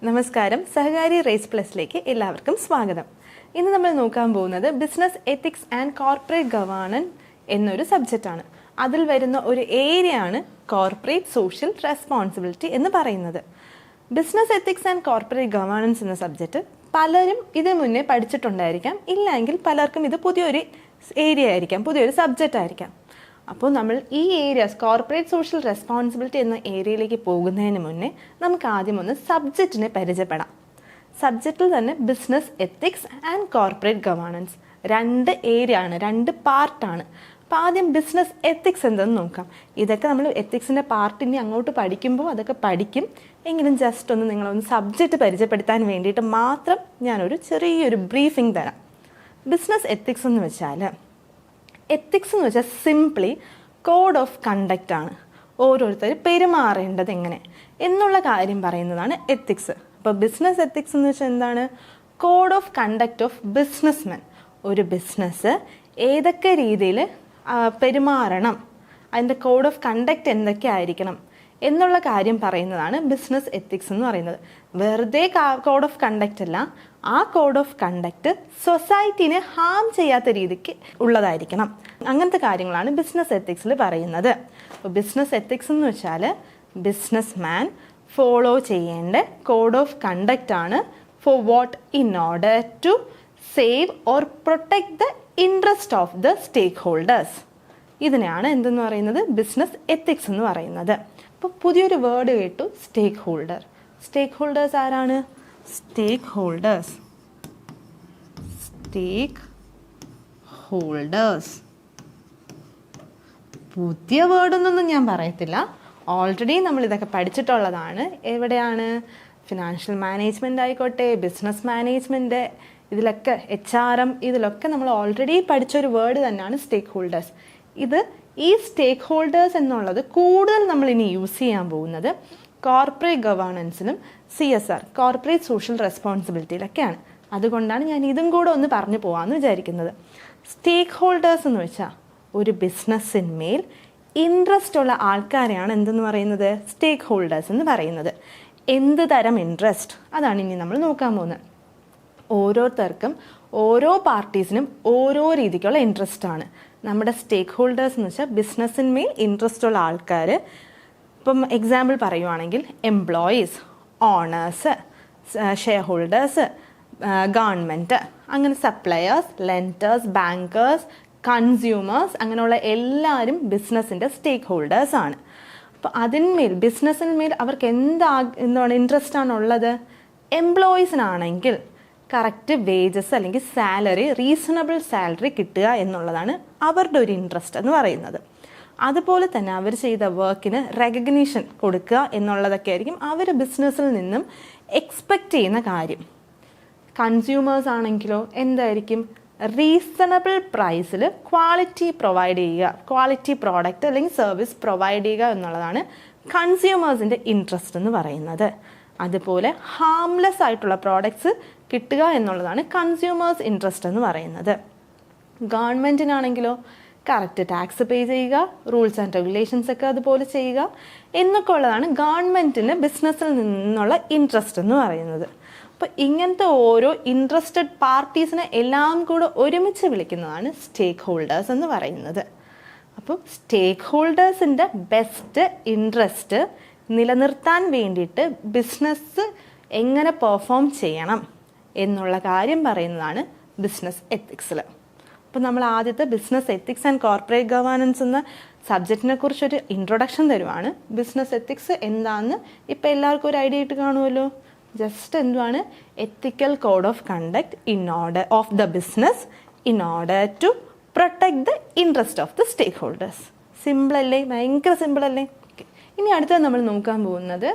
നമസ്കാരം, സഹകാരി റേസ് പ്ലസിലേക്ക് എല്ലാവർക്കും സ്വാഗതം. ഇന്ന് നമ്മൾ നോക്കാൻ പോകുന്നത് business ethics and corporate governance എന്നൊരു സബ്ജക്റ്റാണ്. അതിൽ വരുന്ന ഒരു ഏരിയ ആണ് കോർപ്പറേറ്റ് സോഷ്യൽ റെസ്പോൺസിബിലിറ്റി എന്ന് പറയുന്നത്. Business ethics and corporate governance എന്ന സബ്ജക്റ്റ് പലരും ഇതിനു മുന്നേ പഠിച്ചിട്ടുണ്ടായിരിക്കാം, ഇല്ലെങ്കിൽ പലർക്കും ഇത് പുതിയൊരു ഏരിയ ആയിരിക്കാം, പുതിയൊരു സബ്ജക്റ്റ് ആയിരിക്കാം. അപ്പോൾ നമ്മൾ ഈ ഏരിയാസ് കോർപ്പറേറ്റ് സോഷ്യൽ റെസ്പോൺസിബിലിറ്റി എന്ന ഏരിയയിലേക്ക് പോകുന്നതിന് മുന്നേ നമുക്ക് ആദ്യം ഒന്ന് സബ്ജക്റ്റിനെ പരിചയപ്പെടാം. സബ്ജക്റ്റിൽ തന്നെ business ethics and corporate governance രണ്ട് ഏരിയ ആണ്, രണ്ട് പാർട്ടാണ്. അപ്പോൾ ആദ്യം ബിസിനസ് എത്തിക്സ് എന്തെന്ന് നോക്കാം. ഇതൊക്കെ നമ്മൾ എത്തിക്സിൻ്റെ പാർട്ട് ഇനി അങ്ങോട്ട് പഠിക്കുമ്പോൾ അതൊക്കെ പഠിക്കും. എങ്കിലും ജസ്റ്റ് ഒന്ന് നിങ്ങളൊന്ന് സബ്ജക്റ്റ് പരിചയപ്പെടുത്താൻ വേണ്ടിയിട്ട് മാത്രം ഞാനൊരു ചെറിയൊരു ബ്രീഫിംഗ് തരാം. ബിസിനസ് എത്തിക്സ് എന്ന് വെച്ചാൽ എത്തിക്സ് എന്ന് വെച്ചാൽ സിംപ്ലി കോഡ് ഓഫ് കണ്ടക്റ്റ് ആണ്. ഓരോരുത്തർ പെരുമാറേണ്ടത് എങ്ങനെ എന്നുള്ള കാര്യം പറയുന്നതാണ് എത്തിക്സ്. അപ്പോൾ ബിസിനസ് എത്തിക്സ് എന്ന് വെച്ചാൽ എന്താണ്? Code of conduct of businessmen. ഒരു ബിസിനസ് ഏതൊക്കെ രീതിയിൽ പെരുമാറണം, അതിൻ്റെ കോഡ് ഓഫ് കണ്ടക്റ്റ് എന്തൊക്കെ ആയിരിക്കണം എന്നുള്ള കാര്യം പറയുന്നതാണ് ബിസിനസ് എത്തിക്സ് എന്ന് പറയുന്നത്. വെറുതെ കോഡ് ഓഫ് കണ്ടക്റ്റ് അല്ല, ആ കോഡ് ഓഫ് കണ്ടക്റ്റ് സൊസൈറ്റീനെ ഹാം ചെയ്യാത്ത രീതിക്ക് ഉള്ളതായിരിക്കണം. അങ്ങനത്തെ കാര്യങ്ങളാണ് ബിസിനസ് എത്തിക്സിൽ പറയുന്നത്. അപ്പോൾ ബിസിനസ് എത്തിക്സ് എന്ന് വെച്ചാൽ ബിസിനസ് മാൻ ഫോളോ ചെയ്യേണ്ട കോഡ് ഓഫ് കണ്ടക്റ്റ് ആണ്. For what? In order to save or protect the interest of the stakeholders. ഇതിനെയാണ് എന്തെന്ന് പറയുന്നത്? ബിസിനസ് എത്തിക്സ് എന്ന് പറയുന്നത്. അപ്പോൾ പുതിയൊരു വേർഡ് കേട്ടു, സ്റ്റേക്ക് ഹോൾഡർ. സ്റ്റേക്ക് ഹോൾഡേഴ്സ് ആരാണ്? സ്റ്റേക്ക് ഹോൾഡേഴ്സ് പുതിയ വേർഡൊന്നും ഞാൻ പറയത്തില്ല, ഓൾറെഡി നമ്മൾ ഇതൊക്കെ പഠിച്ചിട്ടുള്ളതാണ്. എവിടെയാണ്? ഫിനാൻഷ്യൽ മാനേജ്മെൻ്റ് ആയിക്കോട്ടെ, ബിസിനസ് മാനേജ്മെൻറ്റ്, ഇതിലൊക്കെ HRM, ഇതിലൊക്കെ നമ്മൾ ഓൾറെഡി പഠിച്ചൊരു വേർഡ് തന്നെയാണ് സ്റ്റേക്ക് ഹോൾഡേഴ്സ്. ഈ സ്റ്റേക്ക് ഹോൾഡേഴ്സ് എന്നുള്ളത് കൂടുതൽ നമ്മൾ ഇനി യൂസ് ചെയ്യാൻ പോകുന്നത് കോർപ്പറേറ്റ് ഗവേണൻസിലും CSR കോർപ്പറേറ്റ് സോഷ്യൽ റെസ്പോൺസിബിലിറ്റിയിലൊക്കെയാണ്. അതുകൊണ്ടാണ് ഞാൻ ഇതും കൂടെ ഒന്ന് പറഞ്ഞു പോകാമെന്ന് വിചാരിക്കുന്നത്. സ്റ്റേക്ക് ഹോൾഡേഴ്സ് എന്ന് വെച്ചാൽ ഒരു ബിസിനസ്സിന്മേൽ ഇൻട്രസ്റ്റ് ഉള്ള ആൾക്കാരെയാണ് എന്തെന്ന് പറയുന്നത്? സ്റ്റേക്ക് ഹോൾഡേഴ്സ് എന്ന് പറയുന്നത്. എന്ത് തരം ഇൻട്രസ്റ്റ്? അതാണ് ഇനി നമ്മൾ നോക്കാൻ പോകുന്നത്. ഓരോരുത്തർക്കും ഓരോ പാർട്ടീസിനും ഓരോ രീതിക്കുള്ള ഇൻട്രസ്റ്റ് ആണ്. നമ്മുടെ സ്റ്റേക്ക് ഹോൾഡേഴ്സ് എന്ന് വെച്ചാൽ ബിസിനസ്സിന്മേൽ ഇൻട്രസ്റ്റ് ഉള്ള ആൾക്കാർ. ഇപ്പം എക്സാമ്പിൾ പറയുവാണെങ്കിൽ employees, owners, shareholders, government, അങ്ങനെ സപ്ലയേഴ്സ്, ലെൻഡേഴ്സ്, ബാങ്കേഴ്സ്, കൺസ്യൂമേഴ്സ്, അങ്ങനെയുള്ള എല്ലാവരും ബിസിനസ്സിൻ്റെ സ്റ്റേക്ക് ഹോൾഡേഴ്സ് ആണ്. അപ്പോൾ അതിന്മേൽ ബിസിനസ്സിന്മേൽ അവർക്ക് എന്താണ് ഇൻട്രസ്റ്റ് ആണുള്ളത്? എംപ്ലോയീസിനാണെങ്കിൽ കറക്റ്റ് വേജസ് അല്ലെങ്കിൽ സാലറി, റീസണബിൾ സാലറി കിട്ടുക എന്നുള്ളതാണ് അവരുടെ ഒരു ഇൻട്രസ്റ്റ് എന്ന് പറയുന്നത്. അതുപോലെ തന്നെ അവർ ചെയ്ത വർക്കിന് റെക്കഗ്നീഷൻ കൊടുക്കുക എന്നുള്ളതൊക്കെ ആയിരിക്കും അവർ ബിസിനസ്സിൽ നിന്നും എക്സ്പെക്റ്റ് ചെയ്യുന്ന കാര്യം. കൺസ്യൂമേഴ്സ് ആണെങ്കിലോ എന്തായിരിക്കും? റീസണബിൾ പ്രൈസിൽ ക്വാളിറ്റി പ്രൊവൈഡ് ചെയ്യുക, ക്വാളിറ്റി പ്രോഡക്റ്റ് അല്ലെങ്കിൽ സർവീസ് പ്രൊവൈഡ് ചെയ്യുക എന്നുള്ളതാണ് കൺസ്യൂമേഴ്സിൻ്റെ ഇൻട്രസ്റ്റ് എന്ന് പറയുന്നത്. അതുപോലെ ഹാംലെസ് ആയിട്ടുള്ള പ്രോഡക്ട്സ് കിട്ടുക എന്നുള്ളതാണ് കൺസ്യൂമേഴ്സ് ഇൻട്രസ്റ്റ് എന്ന് പറയുന്നത്. ഗവൺമെൻറ്റിനാണെങ്കിലോ കറക്റ്റ് ടാക്സ് പേ ചെയ്യുക, റൂൾസ് ആൻഡ് റെഗുലേഷൻസ് ഒക്കെ അതുപോലെ ചെയ്യുക എന്നൊക്കെ ഉള്ളതാണ് ഗവൺമെൻറ്റിന് ബിസിനസ്സിൽ നിന്നുള്ള ഇൻട്രസ്റ്റ് എന്ന് പറയുന്നത്. അപ്പോൾ ഇങ്ങനത്തെ ഓരോ ഇൻട്രസ്റ്റഡ് പാർട്ടീസിനെ എല്ലാം കൂടെ ഒരുമിച്ച് വിളിക്കുന്നതാണ് സ്റ്റേക്ക് ഹോൾഡേഴ്സ് എന്ന് പറയുന്നത്. അപ്പോൾ സ്റ്റേക്ക് ഹോൾഡേഴ്സിൻ്റെ ബെസ്റ്റ് ഇൻട്രസ്റ്റ് നിലനിർത്താൻ വേണ്ടിയിട്ട് ബിസിനസ് എങ്ങനെ പെർഫോം ചെയ്യണം എന്നുള്ള കാര്യം പറയുന്നതാണ് ബിസിനസ് എത്തിക്സിൽ. അപ്പോൾ നമ്മൾ ആദ്യത്തെ business ethics and corporate governance എന്ന സബ്ജക്റ്റിനെ കുറിച്ചൊരു ഇൻട്രൊഡക്ഷൻ തരുവാണ്. ബിസിനസ് എത്തിക്സ് എന്താണെന്ന് ഇപ്പോൾ എല്ലാവർക്കും ഒരു ഐഡിയ ആയിട്ട് കാണുമല്ലോ. ജസ്റ്റ് എന്തുവാണ്? Ethical code of conduct in order of the business in order to protect the interest of the stakeholders. സിമ്പിളല്ലേ? ഭയങ്കര സിമ്പിളല്ലേ? ഇനി അടുത്തത് നമ്മൾ നോക്കാൻ പോകുന്നത്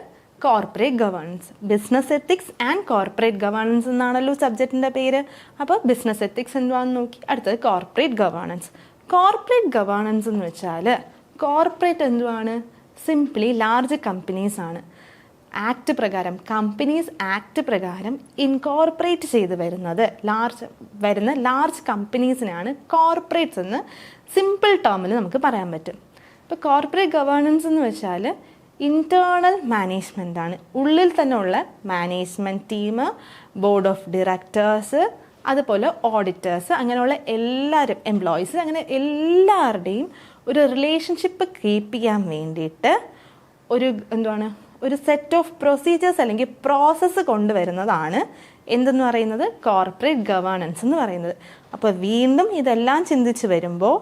corporate governance. Business ethics and corporate governance എന്നാണല്ലോ സബ്ജക്റ്റിൻ്റെ പേര്. അപ്പോൾ ബിസിനസ് എത്തിക്സ് എന്തുവാണെന്ന് നോക്കി, അടുത്തത് കോർപ്പറേറ്റ് ഗവേണൻസ്. കോർപ്പറേറ്റ് ഗവേണൻസ് എന്ന് വെച്ചാൽ കോർപ്പറേറ്റ് എന്തുവാണ്? സിംപ്ലി ലാർജ് കമ്പനീസ് ആണ്. ആക്ട് പ്രകാരം, കമ്പനീസ് ആക്ട് പ്രകാരം ഇൻകോർപ്പറേറ്റ് ചെയ്ത് വരുന്ന ലാർജ് കമ്പനീസിനെയാണ് കോർപ്പറേറ്റ്സ് എന്ന് സിമ്പിൾ ടേമിൽ നമുക്ക് പറയാൻ പറ്റും. ഇപ്പോൾ കോർപ്പറേറ്റ് ഗവേണൻസ് എന്ന് വെച്ചാൽ ഇൻറ്റേർണൽ മാനേജ്മെൻ്റ് ആണ്. ഉള്ളിൽ തന്നെ ഉള്ള management team, board of directors, അതുപോലെ ഓഡിറ്റേഴ്സ്, അങ്ങനെയുള്ള എല്ലാവരും എംപ്ലോയീസ്, അങ്ങനെ എല്ലാവരുടെയും ഒരു റിലേഷൻഷിപ്പ് കീപ്പ് ചെയ്യാൻ വേണ്ടിയിട്ട് ഒരു സെറ്റ് ഓഫ് പ്രൊസീജിയേഴ്സ് അല്ലെങ്കിൽ പ്രോസസ്സ് കൊണ്ടുവരുന്നതാണ് എന്തെന്ന് പറയുന്നത് കോർപ്പറേറ്റ് ഗവേണൻസ് എന്ന് പറയുന്നത്. അപ്പോൾ വീണ്ടും ഇതെല്ലാം ചിന്തിച്ച് വരുമ്പോൾ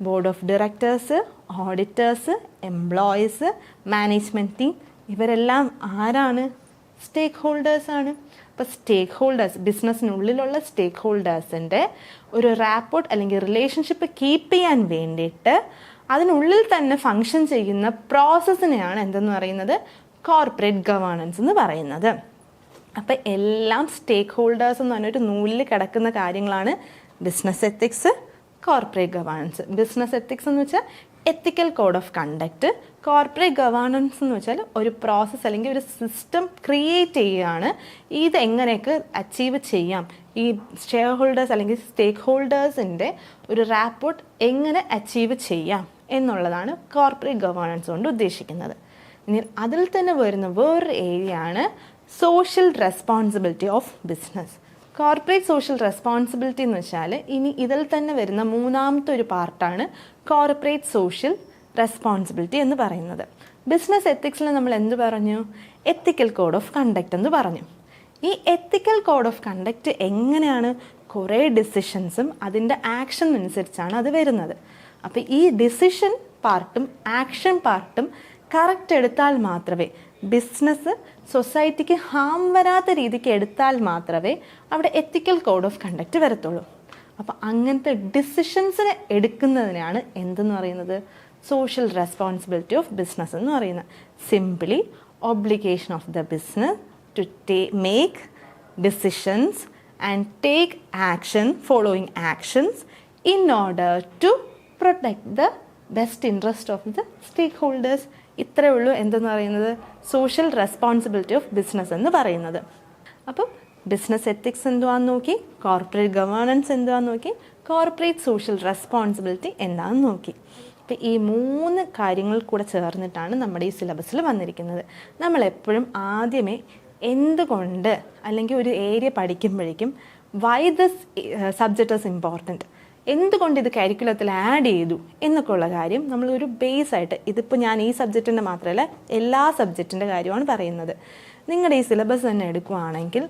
board of directors, auditors, employees, management team, ഇവരെല്ലാം ആരാണ്? സ്റ്റേക്ക് ഹോൾഡേഴ്സാണ്. അപ്പോൾ സ്റ്റേക്ക് ഹോൾഡേഴ്സ്, ബിസിനസ്സിനുള്ളിലുള്ള സ്റ്റേക്ക് ഹോൾഡേഴ്സിൻ്റെ ഒരു റാപ്പോർട്ട് അല്ലെങ്കിൽ റിലേഷൻഷിപ്പ് കീപ്പ് ചെയ്യാൻ വേണ്ടിയിട്ട് അതിനുള്ളിൽ തന്നെ ഫങ്ഷൻ ചെയ്യുന്ന പ്രോസസ്സിനെയാണ് എന്തെന്ന് പറയുന്നത് കോർപ്പറേറ്റ് ഗവേണൻസ് എന്ന് പറയുന്നത്. അപ്പോൾ എല്ലാം സ്റ്റേക്ക് ഹോൾഡേഴ്സ് എന്ന് പറഞ്ഞൊരു നൂലിൽ കിടക്കുന്ന കാര്യങ്ങളാണ് business ethics, corporate governance. Business ethics എന്ന് വെച്ചാൽ ethical code of conduct. Corporate governance എന്ന് വെച്ചാൽ ഒരു പ്രോസസ്സ് അല്ലെങ്കിൽ ഒരു സിസ്റ്റം ക്രിയേറ്റ് ചെയ്യുകയാണ്. ഇത് എങ്ങനെയൊക്കെ അച്ചീവ് ചെയ്യാം, ഈ ഷെയർ ഹോൾഡേഴ്സ് അല്ലെങ്കിൽ സ്റ്റേക്ക് ഹോൾഡേഴ്സിൻ്റെ ഒരു റാപ്പോർട്ട് എങ്ങനെ അച്ചീവ് ചെയ്യാം എന്നുള്ളതാണ് കോർപ്പറേറ്റ് ഗവേണൻസ് കൊണ്ട് ഉദ്ദേശിക്കുന്നത്. ഇനി അതിൽ തന്നെ വരുന്ന വേറൊരു ഏരിയ ആണ് social responsibility of business. Corporate social responsibility എന്ന് വെച്ചാൽ ഇനി ഇതിൽ തന്നെ വരുന്ന മൂന്നാമത്തെ ഒരു പാർട്ടാണ് കോർപ്പറേറ്റ് സോഷ്യൽ റെസ്പോൺസിബിലിറ്റി എന്ന് പറയുന്നത്. ബിസിനസ് എത്തിക്സിൽ നമ്മൾ എന്ത് പറഞ്ഞു? എത്തിക്കൽ കോഡ് ഓഫ് കണ്ടക്റ്റ് എന്ന് പറഞ്ഞു. ഈ എത്തിക്കൽ കോഡ് ഓഫ് കണ്ടക്റ്റ് എങ്ങനെയാണ്? കുറേ ഡിസിഷൻസും അതിൻ്റെ ആക്ഷൻ അനുസരിച്ചാണ് അത് വരുന്നത്. അപ്പോൾ ഈ ഡിസിഷൻ പാർട്ടും ആക്ഷൻ പാർട്ടും കറക്റ്റ് എടുത്താൽ മാത്രമേ ബിസിനസ് സൊസൈറ്റിക്ക് ഹാം വരാത്ത രീതിക്ക് എടുത്താൽ മാത്രമേ അവിടെ എത്തിക്കൽ കോഡ് ഓഫ് കണ്ടക്റ്റ് വരത്തുള്ളൂ. അപ്പോൾ അങ്ങനത്തെ ഡിസിഷൻസിനെ എടുക്കുന്നതിനാണ് എന്തെന്ന് പറയുന്നത് സോഷ്യൽ റെസ്പോൺസിബിലിറ്റി ഓഫ് ബിസിനസ് എന്ന് പറയുന്നത്. Simply obligation of the business to make decisions and take action, following actions in order to protect the best interest of the stakeholders. ഇത്രയേ ഉള്ളൂ എന്തെന്ന് പറയുന്നത് സോഷ്യൽ റെസ്പോൺസിബിലിറ്റി ഓഫ് ബിസിനസ് എന്ന് പറയുന്നത്. അപ്പോൾ business ethics എന്തുവാന്ന് നോക്കി, കോർപ്പറേറ്റ് ഗവേണൻസ് എന്തുവാന്ന് നോക്കി, കോർപ്പറേറ്റ് സോഷ്യൽ റെസ്പോൺസിബിലിറ്റി എന്താണെന്ന് നോക്കി. അപ്പോൾ ഈ 3 കാര്യങ്ങൾ കൂടെ ചേർന്നിട്ടാണ് നമ്മുടെ ഈ സിലബസിൽ വന്നിരിക്കുന്നത്. നമ്മളെപ്പോഴും ആദ്യമേ എന്തുകൊണ്ട് അല്ലെങ്കിൽ ഒരു ഏരിയ പഠിക്കുമ്പോഴേക്കും why this subject is important, എന്തുകൊണ്ട് ഇത് കരിക്കുലത്തിൽ ആഡ് ചെയ്തു എന്നൊക്കെ ഉള്ള കാര്യം നമ്മൾ ഒരു ബേസായിട്ട്, ഇതിപ്പോൾ ഞാൻ ഈ സബ്ജക്റ്റിൻ്റെ മാത്രമല്ല എല്ലാ സബ്ജക്റ്റിൻ്റെ കാര്യമാണ് പറയുന്നത്. നിങ്ങളുടെ ഈ സിലബസ് തന്നെ എടുക്കുകയാണെങ്കിൽ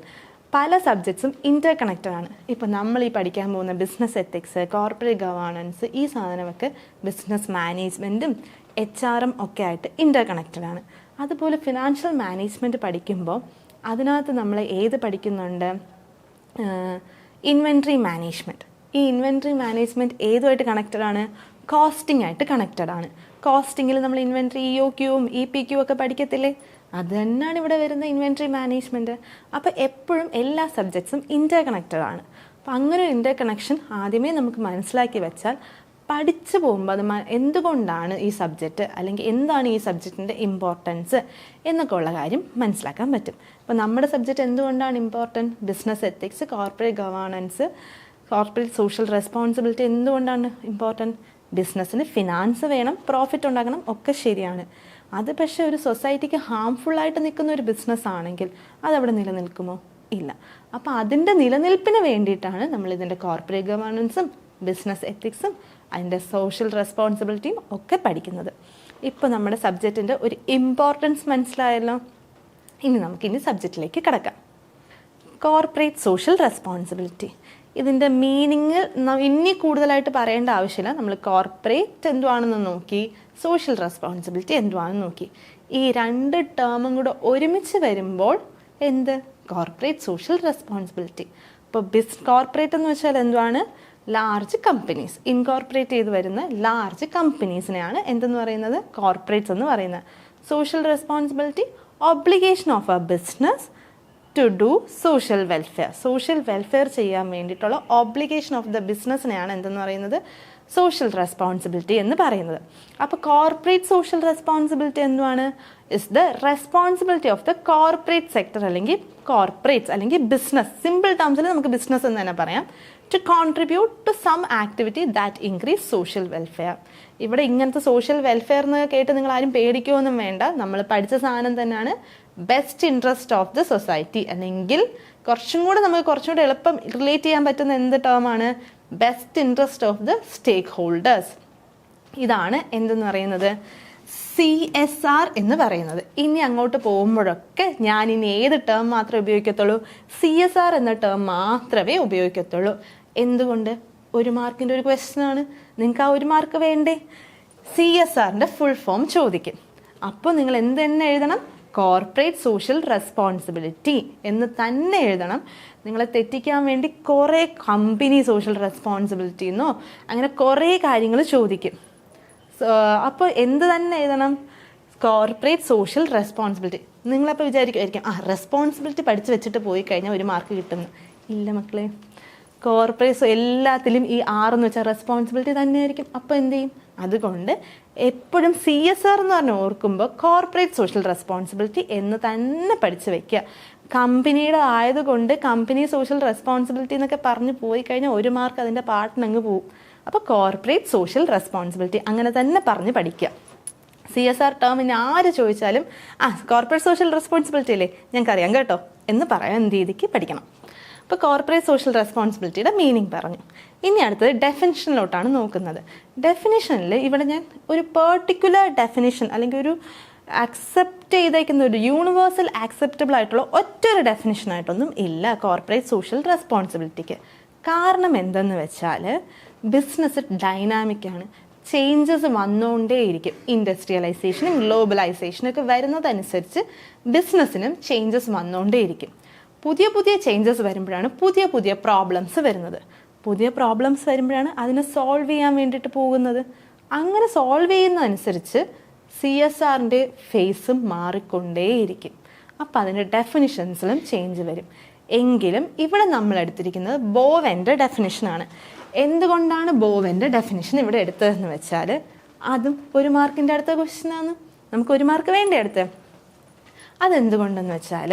പല സബ്ജക്ട്സും ഇൻ്റർ കണക്റ്റഡ് ആണ്. ഇപ്പോൾ നമ്മൾ ഈ പഠിക്കാൻ പോകുന്ന ബിസിനസ് എത്തിക്സ്, കോർപ്പറേറ്റ് ഗവേണൻസ്, ഈ സാധനമൊക്കെ ബിസിനസ് മാനേജ്മെൻറ്റും HR ഒക്കെ ആയിട്ട് ഇൻ്റർ കണക്റ്റഡ് ആണ്. അതുപോലെ ഫിനാൻഷ്യൽ മാനേജ്മെൻറ്റ് പഠിക്കുമ്പോൾ അതിനകത്ത് നമ്മൾ ഏത് പഠിക്കുന്നുണ്ട്? Inventory management. ഈ ഇൻവെൻട്രി മാനേജ്മെൻറ്റ് ഏതുമായിട്ട് കണക്റ്റഡ് ആണ്? കോസ്റ്റിംഗ് ആയിട്ട് കണക്റ്റഡ് ആണ്. കോസ്റ്റിങ്ങിൽ നമ്മൾ ഇൻവെൻട്രി EOQ, EPQ ഒക്കെ പഠിക്കത്തില്ലേ? അത് തന്നെയാണ് ഇവിടെ വരുന്ന ഇൻവെൻട്രി മാനേജ്മെൻറ്റ്. അപ്പോൾ എപ്പോഴും എല്ലാ സബ്ജക്ട്സും ഇൻ്റർ കണക്റ്റഡ് ആണ്. അപ്പോൾ അങ്ങനെ ഒരു ഇൻ്റർ കണക്ഷൻ ആദ്യമേ നമുക്ക് മനസ്സിലാക്കി വെച്ചാൽ പഠിച്ചു പോകുമ്പോൾ അത് എന്തുകൊണ്ടാണ് ഈ സബ്ജക്റ്റ് അല്ലെങ്കിൽ എന്താണ് ഈ സബ്ജക്റ്റിൻ്റെ ഇമ്പോർട്ടൻസ് എന്നൊക്കെ ഉള്ള കാര്യം മനസ്സിലാക്കാൻ പറ്റും. അപ്പോൾ നമ്മുടെ സബ്ജക്റ്റ് എന്തുകൊണ്ടാണ് important? Business ethics, corporate governance, corporate social responsibility എന്തുകൊണ്ടാണ് ഇമ്പോർട്ടൻറ്റ്? ബിസിനസ്സിന് ഫിനാൻസ് വേണം, പ്രോഫിറ്റ് ഉണ്ടാക്കണം, ഒക്കെ ശരിയാണ്. അത് പക്ഷേ ഒരു സൊസൈറ്റിക്ക് ഹാംഫുള്ളായിട്ട് നിൽക്കുന്ന ഒരു ബിസിനസ് ആണെങ്കിൽ അതവിടെ നിലനിൽക്കുമോ? ഇല്ല. അപ്പോൾ അതിൻ്റെ നിലനിൽപ്പിന് വേണ്ടിയിട്ടാണ് നമ്മളിതിൻ്റെ കോർപ്പറേറ്റ് ഗവേണൻസും ബിസിനസ് എത്തിക്സും അതിൻ്റെ സോഷ്യൽ റെസ്പോൺസിബിലിറ്റിയും ഒക്കെ പഠിക്കുന്നത്. ഇപ്പോൾ നമ്മുടെ സബ്ജക്റ്റിൻ്റെ ഒരു ഇമ്പോർട്ടൻസ് മനസ്സിലായല്ലോ. ഇനി നമുക്കിനി സബ്ജക്റ്റിലേക്ക് കിടക്കാം. കോർപ്പറേറ്റ് സോഷ്യൽ റെസ്പോൺസിബിലിറ്റി, ഇതിൻ്റെ മീനിങ് ഇനി കൂടുതലായിട്ട് പറയേണ്ട ആവശ്യമില്ല. നമ്മൾ കോർപ്പറേറ്റ് എന്തുവാണെന്ന് നോക്കി, സോഷ്യൽ റെസ്പോൺസിബിലിറ്റി എന്തുവാണെന്ന് നോക്കി. ഈ 2 ടേമും കൂടെ ഒരുമിച്ച് വരുമ്പോൾ എന്ത്? Corporate social responsibility. ഇപ്പോൾ കോർപ്പറേറ്റ് എന്ന് വെച്ചാൽ എന്തുവാണ്? ലാർജ് കമ്പനീസ്, ഇൻകോർപ്പറേറ്റ് ചെയ്ത് വരുന്ന ലാർജ് കമ്പനീസിനെയാണ് എന്തെന്ന് പറയുന്നത്? കോർപ്പറേറ്റ്സ് എന്ന് പറയുന്നത്. Social responsibility, obligation of a business to do social welfare, social welfare ചെയ്യാൻ വേണ്ടിയിട്ടുള്ള ഒബ്ലിഗേഷൻ ഓഫ് ദ ബിസിനസ്സിനെയാണ് എന്തെന്ന് പറയുന്നത്? സോഷ്യൽ റെസ്പോൺസിബിലിറ്റി എന്ന് പറയുന്നത്. അപ്പോൾ കോർപ്പറേറ്റ് സോഷ്യൽ റെസ്പോൺസിബിലിറ്റി എന്തുവാണ്? Is the responsibility of the corporate sector അല്ലെങ്കിൽ കോർപ്പറേറ്റ്സ് അല്ലെങ്കിൽ ബിസിനസ്, സിമ്പിൾ ടേംസിൽ നമുക്ക് ബിസിനസ് എന്ന് തന്നെ പറയാം, to contribute to some activity that increase social welfare. ഇവിടെ ഇങ്ങനത്തെ സോഷ്യൽ വെൽഫെയർ എന്ന് കേട്ട് നിങ്ങൾ ആരും പേടിക്കുമൊന്നും വേണ്ട. നമ്മൾ പഠിച്ച സാധനം തന്നെയാണ് best interest of the society. അല്ലെങ്കിൽ നമുക്ക് കുറച്ചും കൂടെ എളുപ്പം റിലേറ്റ് ചെയ്യാൻ പറ്റുന്ന എന്ത് ടേമാണ്? Best interest of the stakeholders. ഇതാണ് എന്തെന്ന് പറയുന്നത്? CSR എന്ന് പറയുന്നത്. ഇനി അങ്ങോട്ട് പോകുമ്പോഴൊക്കെ ഞാൻ ഇനി ഏത് ടേം മാത്രമേ ഉപയോഗിക്കത്തുള്ളൂ? CSR എന്ന ടേം മാത്രമേ ഉപയോഗിക്കത്തുള്ളൂ. എന്തുകൊണ്ട്? 1 മാർക്കിൻ്റെ ഒരു ക്വസ്റ്റ്യൻ ആണ്. നിങ്ങൾക്ക് ആ 1 മാർക്ക് വേണ്ടേ? CSRൻ്റെ ഫുൾ ഫോം ചോദിക്കും. അപ്പോൾ നിങ്ങൾ എന്ത് തന്നെ എഴുതണം? കോർപ്പറേറ്റ് സോഷ്യൽ റെസ്പോൺസിബിലിറ്റി എന്ന് തന്നെ എഴുതണം. നിങ്ങളെ തെറ്റിക്കാൻ വേണ്ടി കുറേ കമ്പനി സോഷ്യൽ റെസ്പോൺസിബിലിറ്റി എന്നോ അങ്ങനെ കുറേ കാര്യങ്ങൾ ചോദിക്കും. അപ്പോൾ എന്ത് തന്നെ എഴുതണം? Corporate social responsibility. നിങ്ങളപ്പോൾ വിചാരിക്കുമായിരിക്കും റെസ്പോൺസിബിലിറ്റി പഠിച്ച് വെച്ചിട്ട് പോയി കഴിഞ്ഞാൽ 1 മാർക്ക് കിട്ടുന്നു. ഇല്ല മക്കളെ, കോർപ്പറേറ്റ് എല്ലാത്തിലും ഈ 6 എന്ന് വെച്ചാൽ റെസ്പോൺസിബിലിറ്റി തന്നെയായിരിക്കും. അപ്പോൾ എന്ത് ചെയ്യും? അതുകൊണ്ട് എപ്പോഴും CSR എന്ന് പറഞ്ഞ് ഓർക്കുമ്പോൾ കോർപ്പറേറ്റ് സോഷ്യൽ റെസ്പോൺസിബിലിറ്റി എന്ന് തന്നെ പഠിച്ച് വയ്ക്കുക. കമ്പനിയുടെ ആയതുകൊണ്ട് കമ്പനി സോഷ്യൽ റെസ്പോൺസിബിലിറ്റി എന്നൊക്കെ പറഞ്ഞ് പോയി കഴിഞ്ഞാൽ 1 മാർക്ക് അതിൻ്റെ പാട്ടിനങ്ങ് പോവും. അപ്പോൾ കോർപ്പറേറ്റ് സോഷ്യൽ റെസ്പോൺസിബിലിറ്റി അങ്ങനെ തന്നെ പറഞ്ഞ് പഠിക്കുക. CSR ടേമിന് ആര് ചോദിച്ചാലും കോർപ്പറേറ്റ് സോഷ്യൽ റെസ്പോൺസിബിലിറ്റി അല്ലേ, ഞങ്ങൾക്കറിയാം കേട്ടോ എന്ന് പറയാൻ രീതിക്ക് പഠിക്കണം. അപ്പോൾ കോർപ്പറേറ്റ് സോഷ്യൽ റെസ്പോൺസിബിലിറ്റിയുടെ മീനിങ് പറഞ്ഞു. ഇനി അടുത്തത് ഡെഫിനിഷനിലോട്ടാണ് നോക്കുന്നത്. ഡെഫിനിഷനിൽ ഇവിടെ ഞാൻ ഒരു പെർട്ടിക്കുലർ ഡെഫിനിഷൻ അല്ലെങ്കിൽ ഒരു അക്സെപ്റ്റ് ചെയ്തേക്കുന്ന ഒരു യൂണിവേഴ്സൽ ആക്സെപ്റ്റബിൾ ആയിട്ടുള്ള ഒറ്റൊരു ഡെഫിനിഷനായിട്ടൊന്നും ഇല്ല കോർപ്പറേറ്റ് സോഷ്യൽ റെസ്പോൺസിബിലിറ്റിക്ക്. കാരണം എന്തെന്ന് വെച്ചാൽ ബിസിനസ് ഡൈനാമിക്കാണ്. ചേഞ്ചസ് വന്നുകൊണ്ടേയിരിക്കും. ഇൻഡസ്ട്രിയലൈസേഷനും ഗ്ലോബലൈസേഷനും ഒക്കെ വരുന്നതനുസരിച്ച് ബിസിനസ്സിനും ചേഞ്ചസ് വന്നുകൊണ്ടേയിരിക്കും. പുതിയ പുതിയ ചേഞ്ചസ് വരുമ്പോഴാണ് പുതിയ പുതിയ പ്രോബ്ലംസ് വരുന്നത്. പുതിയ പ്രോബ്ലംസ് വരുമ്പോഴാണ് അതിനെ സോൾവ് ചെയ്യാൻ വേണ്ടിയിട്ട് പോകുന്നത്. അങ്ങനെ സോൾവ് ചെയ്യുന്നതനുസരിച്ച് CSRൻ്റെ ഫേസും മാറിക്കൊണ്ടേയിരിക്കും. അപ്പോൾ അതിൻ്റെ ഡെഫിനിഷൻസിലും ചേഞ്ച് വരും. എങ്കിലും ഇവിടെ നമ്മൾ എടുത്തിരിക്കുന്നത് ബോവൻ്റെ ഡെഫിനിഷനാണ്. എന്തുകൊണ്ടാണ് ബോവൻ്റെ ഡെഫിനിഷൻ ഇവിടെ എടുത്തതെന്ന് വെച്ചാൽ അതും 1 മാർക്കിൻ്റെ അടുത്ത ക്വസ്റ്റ്യനാണ്. നമുക്ക് 1 മാർക്ക് വേണ്ടി അടുത്ത്. അതെന്തുകൊണ്ടെന്ന് വെച്ചാൽ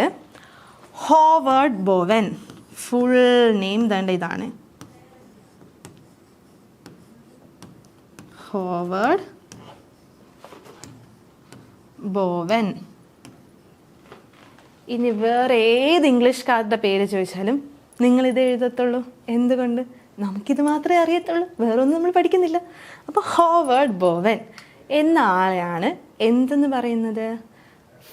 ഹോവേർഡ് ബോവൻ, ഫുൾ നെയിം വേണ്ട ഇതാണ്, ഹോവേർഡ് ബോവൻ. ഇനി വേറെ ഏത് ഇംഗ്ലീഷ്കാരുടെ പേര് ചോദിച്ചാലും നിങ്ങളിത് എഴുതത്തുള്ളൂ. എന്തുകൊണ്ട്? നമുക്കിത് മാത്രമേ അറിയത്തുള്ളൂ, വേറൊന്നും നമ്മൾ പഠിക്കുന്നില്ല. അപ്പോൾ ഹോവേർഡ് ബോവൻ എന്ന ആളെയാണ് എന്തെന്ന് പറയുന്നത്?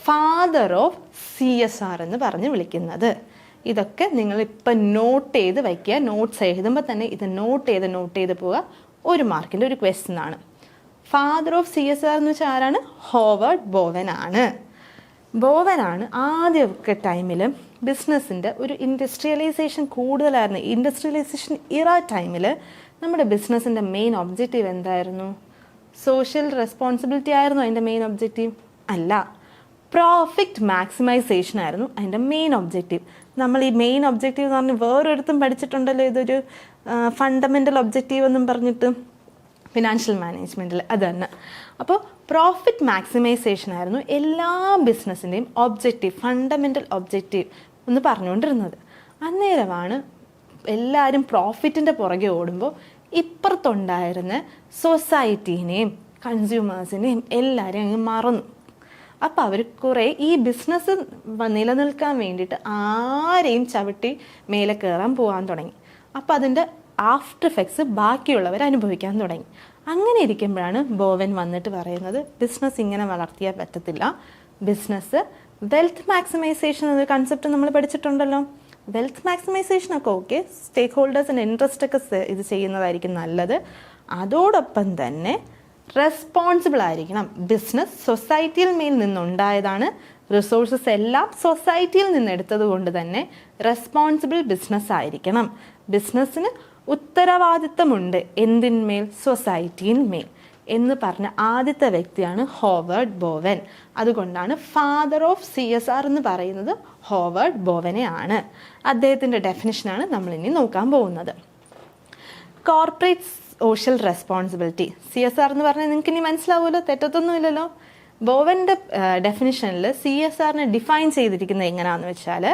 ഫാദർ ഓഫ് CSR എന്ന് പറഞ്ഞ് വിളിക്കുന്നത്. ഇതൊക്കെ നിങ്ങളിപ്പം നോട്ട് ചെയ്ത് വയ്ക്കുക. നോട്ട്സ് എഴുതുമ്പോൾ തന്നെ ഇത് നോട്ട് ചെയ്ത് പോവുക. 1 മാർക്കിൻ്റെ ഒരു ക്വസ്റ്റ്യൻ ആണ്. ഫാദർ ഓഫ് CSR എന്ന് വെച്ചാൽ ആരാണ്? ഹോവേർഡ് ബോവനാണ്. ബോവനാണ് ആദ്യമൊക്കെ ടൈമിൽ ബിസിനസ്സിൻ്റെ ഒരു ഇൻഡസ്ട്രിയലൈസേഷൻ കൂടുതലായിരുന്നു. ഇൻഡസ്ട്രിയലൈസേഷൻ ഇറ ടൈമിൽ നമ്മുടെ ബിസിനസ്സിൻ്റെ മെയിൻ ഒബ്ജക്റ്റീവ് എന്തായിരുന്നു? സോഷ്യൽ റെസ്പോൺസിബിലിറ്റി ആയിരുന്നു അതിൻ്റെ മെയിൻ ഒബ്ജക്റ്റീവ്? അല്ല, പ്രോഫിറ്റ് മാക്സിമൈസേഷൻ ആയിരുന്നു അതിൻ്റെ മെയിൻ ഒബ്ജക്റ്റീവ്. നമ്മൾ ഈ മെയിൻ ഒബ്ജക്റ്റീവ് എന്ന് പറഞ്ഞ് വേറൊരിടത്തും പഠിച്ചിട്ടുണ്ടല്ലോ, ഇതൊരു ഫണ്ടമെൻ്റൽ ഒബ്ജക്റ്റീവ് എന്നും പറഞ്ഞിട്ട് ഫിനാൻഷ്യൽ മാനേജ്മെൻറ്റിൽ. അത് തന്നെ. അപ്പോൾ പ്രോഫിറ്റ് മാക്സിമൈസേഷൻ ആയിരുന്നു എല്ലാ ബിസിനസ്സിൻ്റെയും ഒബ്ജക്റ്റീവ്, ഫണ്ടമെൻ്റൽ ഒബ്ജക്റ്റീവ് എന്ന് പറഞ്ഞുകൊണ്ടിരുന്നത്. അന്നേരമാണ് എല്ലാവരും പ്രോഫിറ്റിൻ്റെ പുറകെ ഓടുമ്പോൾ ഇപ്പുറത്തുണ്ടായിരുന്ന സൊസൈറ്റീനെയും കൺസ്യൂമേഴ്സിനെയും എല്ലാവരെയും അങ്ങ് മറന്നു. അപ്പോൾ അവർ കുറേ ഈ ബിസിനസ് നിലനിൽക്കാൻ വേണ്ടിയിട്ട് ആരെയും ചവിട്ടി മേലെ കയറാൻ പോകാൻ തുടങ്ങി. അപ്പോൾ അതിൻ്റെ ആഫ്റ്റർ എഫക്ട്സ് ബാക്കിയുള്ളവർ അനുഭവിക്കാൻ തുടങ്ങി. അങ്ങനെ ഇരിക്കുമ്പോഴാണ് ബോവൻ വന്നിട്ട് പറയുന്നത് ബിസിനസ് ഇങ്ങനെ വളർത്തിയാൽ പറ്റത്തില്ല. ബിസിനസ് വെൽത്ത് മാക്സിമൈസേഷൻ എന്നൊരു കൺസെപ്റ്റ് നമ്മൾ പഠിച്ചിട്ടുണ്ടല്ലോ. വെൽത്ത് മാക്സിമൈസേഷനൊക്കെ ഓക്കെ, സ്റ്റേക്ക് ഹോൾഡേഴ്സിൻ്റെ ഇൻട്രസ്റ്റ് ഒക്കെ ഇത് ചെയ്യുന്നതായിരിക്കും നല്ലത്. അതോടൊപ്പം തന്നെ റെസ്പോൺസിബിൾ ആയിരിക്കണം. ബിസിനസ് സൊസൈറ്റിയിൽ മേൽ നിന്നുണ്ടായതാണ്. റിസോഴ്സസ് എല്ലാം സൊസൈറ്റിയിൽ നിന്ന് എടുത്തത് കൊണ്ട് തന്നെ റെസ്പോൺസിബിൾ ബിസിനസ് ആയിരിക്കണം. ബിസിനസ്സിന് ഉത്തരവാദിത്തമുണ്ട്. എന്തിന്മേൽ? സൊസൈറ്റിയിന്മേൽ എന്ന് പറഞ്ഞ ആദ്യത്തെ വ്യക്തിയാണ് ഹോവേർഡ് ബോവൻ. അതുകൊണ്ടാണ് ഫാദർ ഓഫ് CSR എന്ന് പറയുന്നത് ഹോവേർഡ് ബോവനെ ആണ്. അദ്ദേഹത്തിൻ്റെ ഡെഫിനിഷനാണ് നമ്മളിനി നോക്കാൻ പോകുന്നത്. കോർപ്പറേറ്റ് സോഷ്യൽ റെസ്പോൺസിബിലിറ്റി, CSR എന്ന് പറഞ്ഞാൽ നിങ്ങൾക്ക് ഇനി മനസ്സിലാവുമല്ലോ, തെറ്റത്തൊന്നുമില്ലല്ലോ. ബോവൻ്റെ ഡെഫിനിഷനിൽ CSR ഡിഫൈൻ ചെയ്തിരിക്കുന്നത് എങ്ങനെയാണെന്ന് വെച്ചാൽ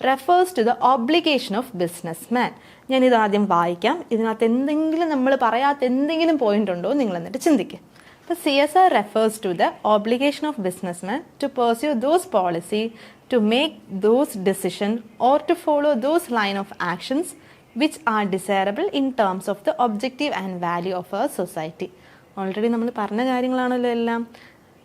refers to the obligation of businessman. ഞാനിത് ആദ്യം വായിക്കാം. ഇതിനകത്ത് എന്തെങ്കിലും നമ്മൾ പറയാത്ത എന്തെങ്കിലും പോയിന്റ് ഉണ്ടോ നിങ്ങൾ എന്നിട്ട് ചിന്തിക്കുക. അപ്പോൾ CSR refers to the obligation of businessmen to pursue those policy, to make those decision or to follow those line of actions which are desirable in terms of the objective and value of a society. Already നമ്മൾ പറഞ്ഞ കാര്യങ്ങളാണല്ലോ എല്ലാം.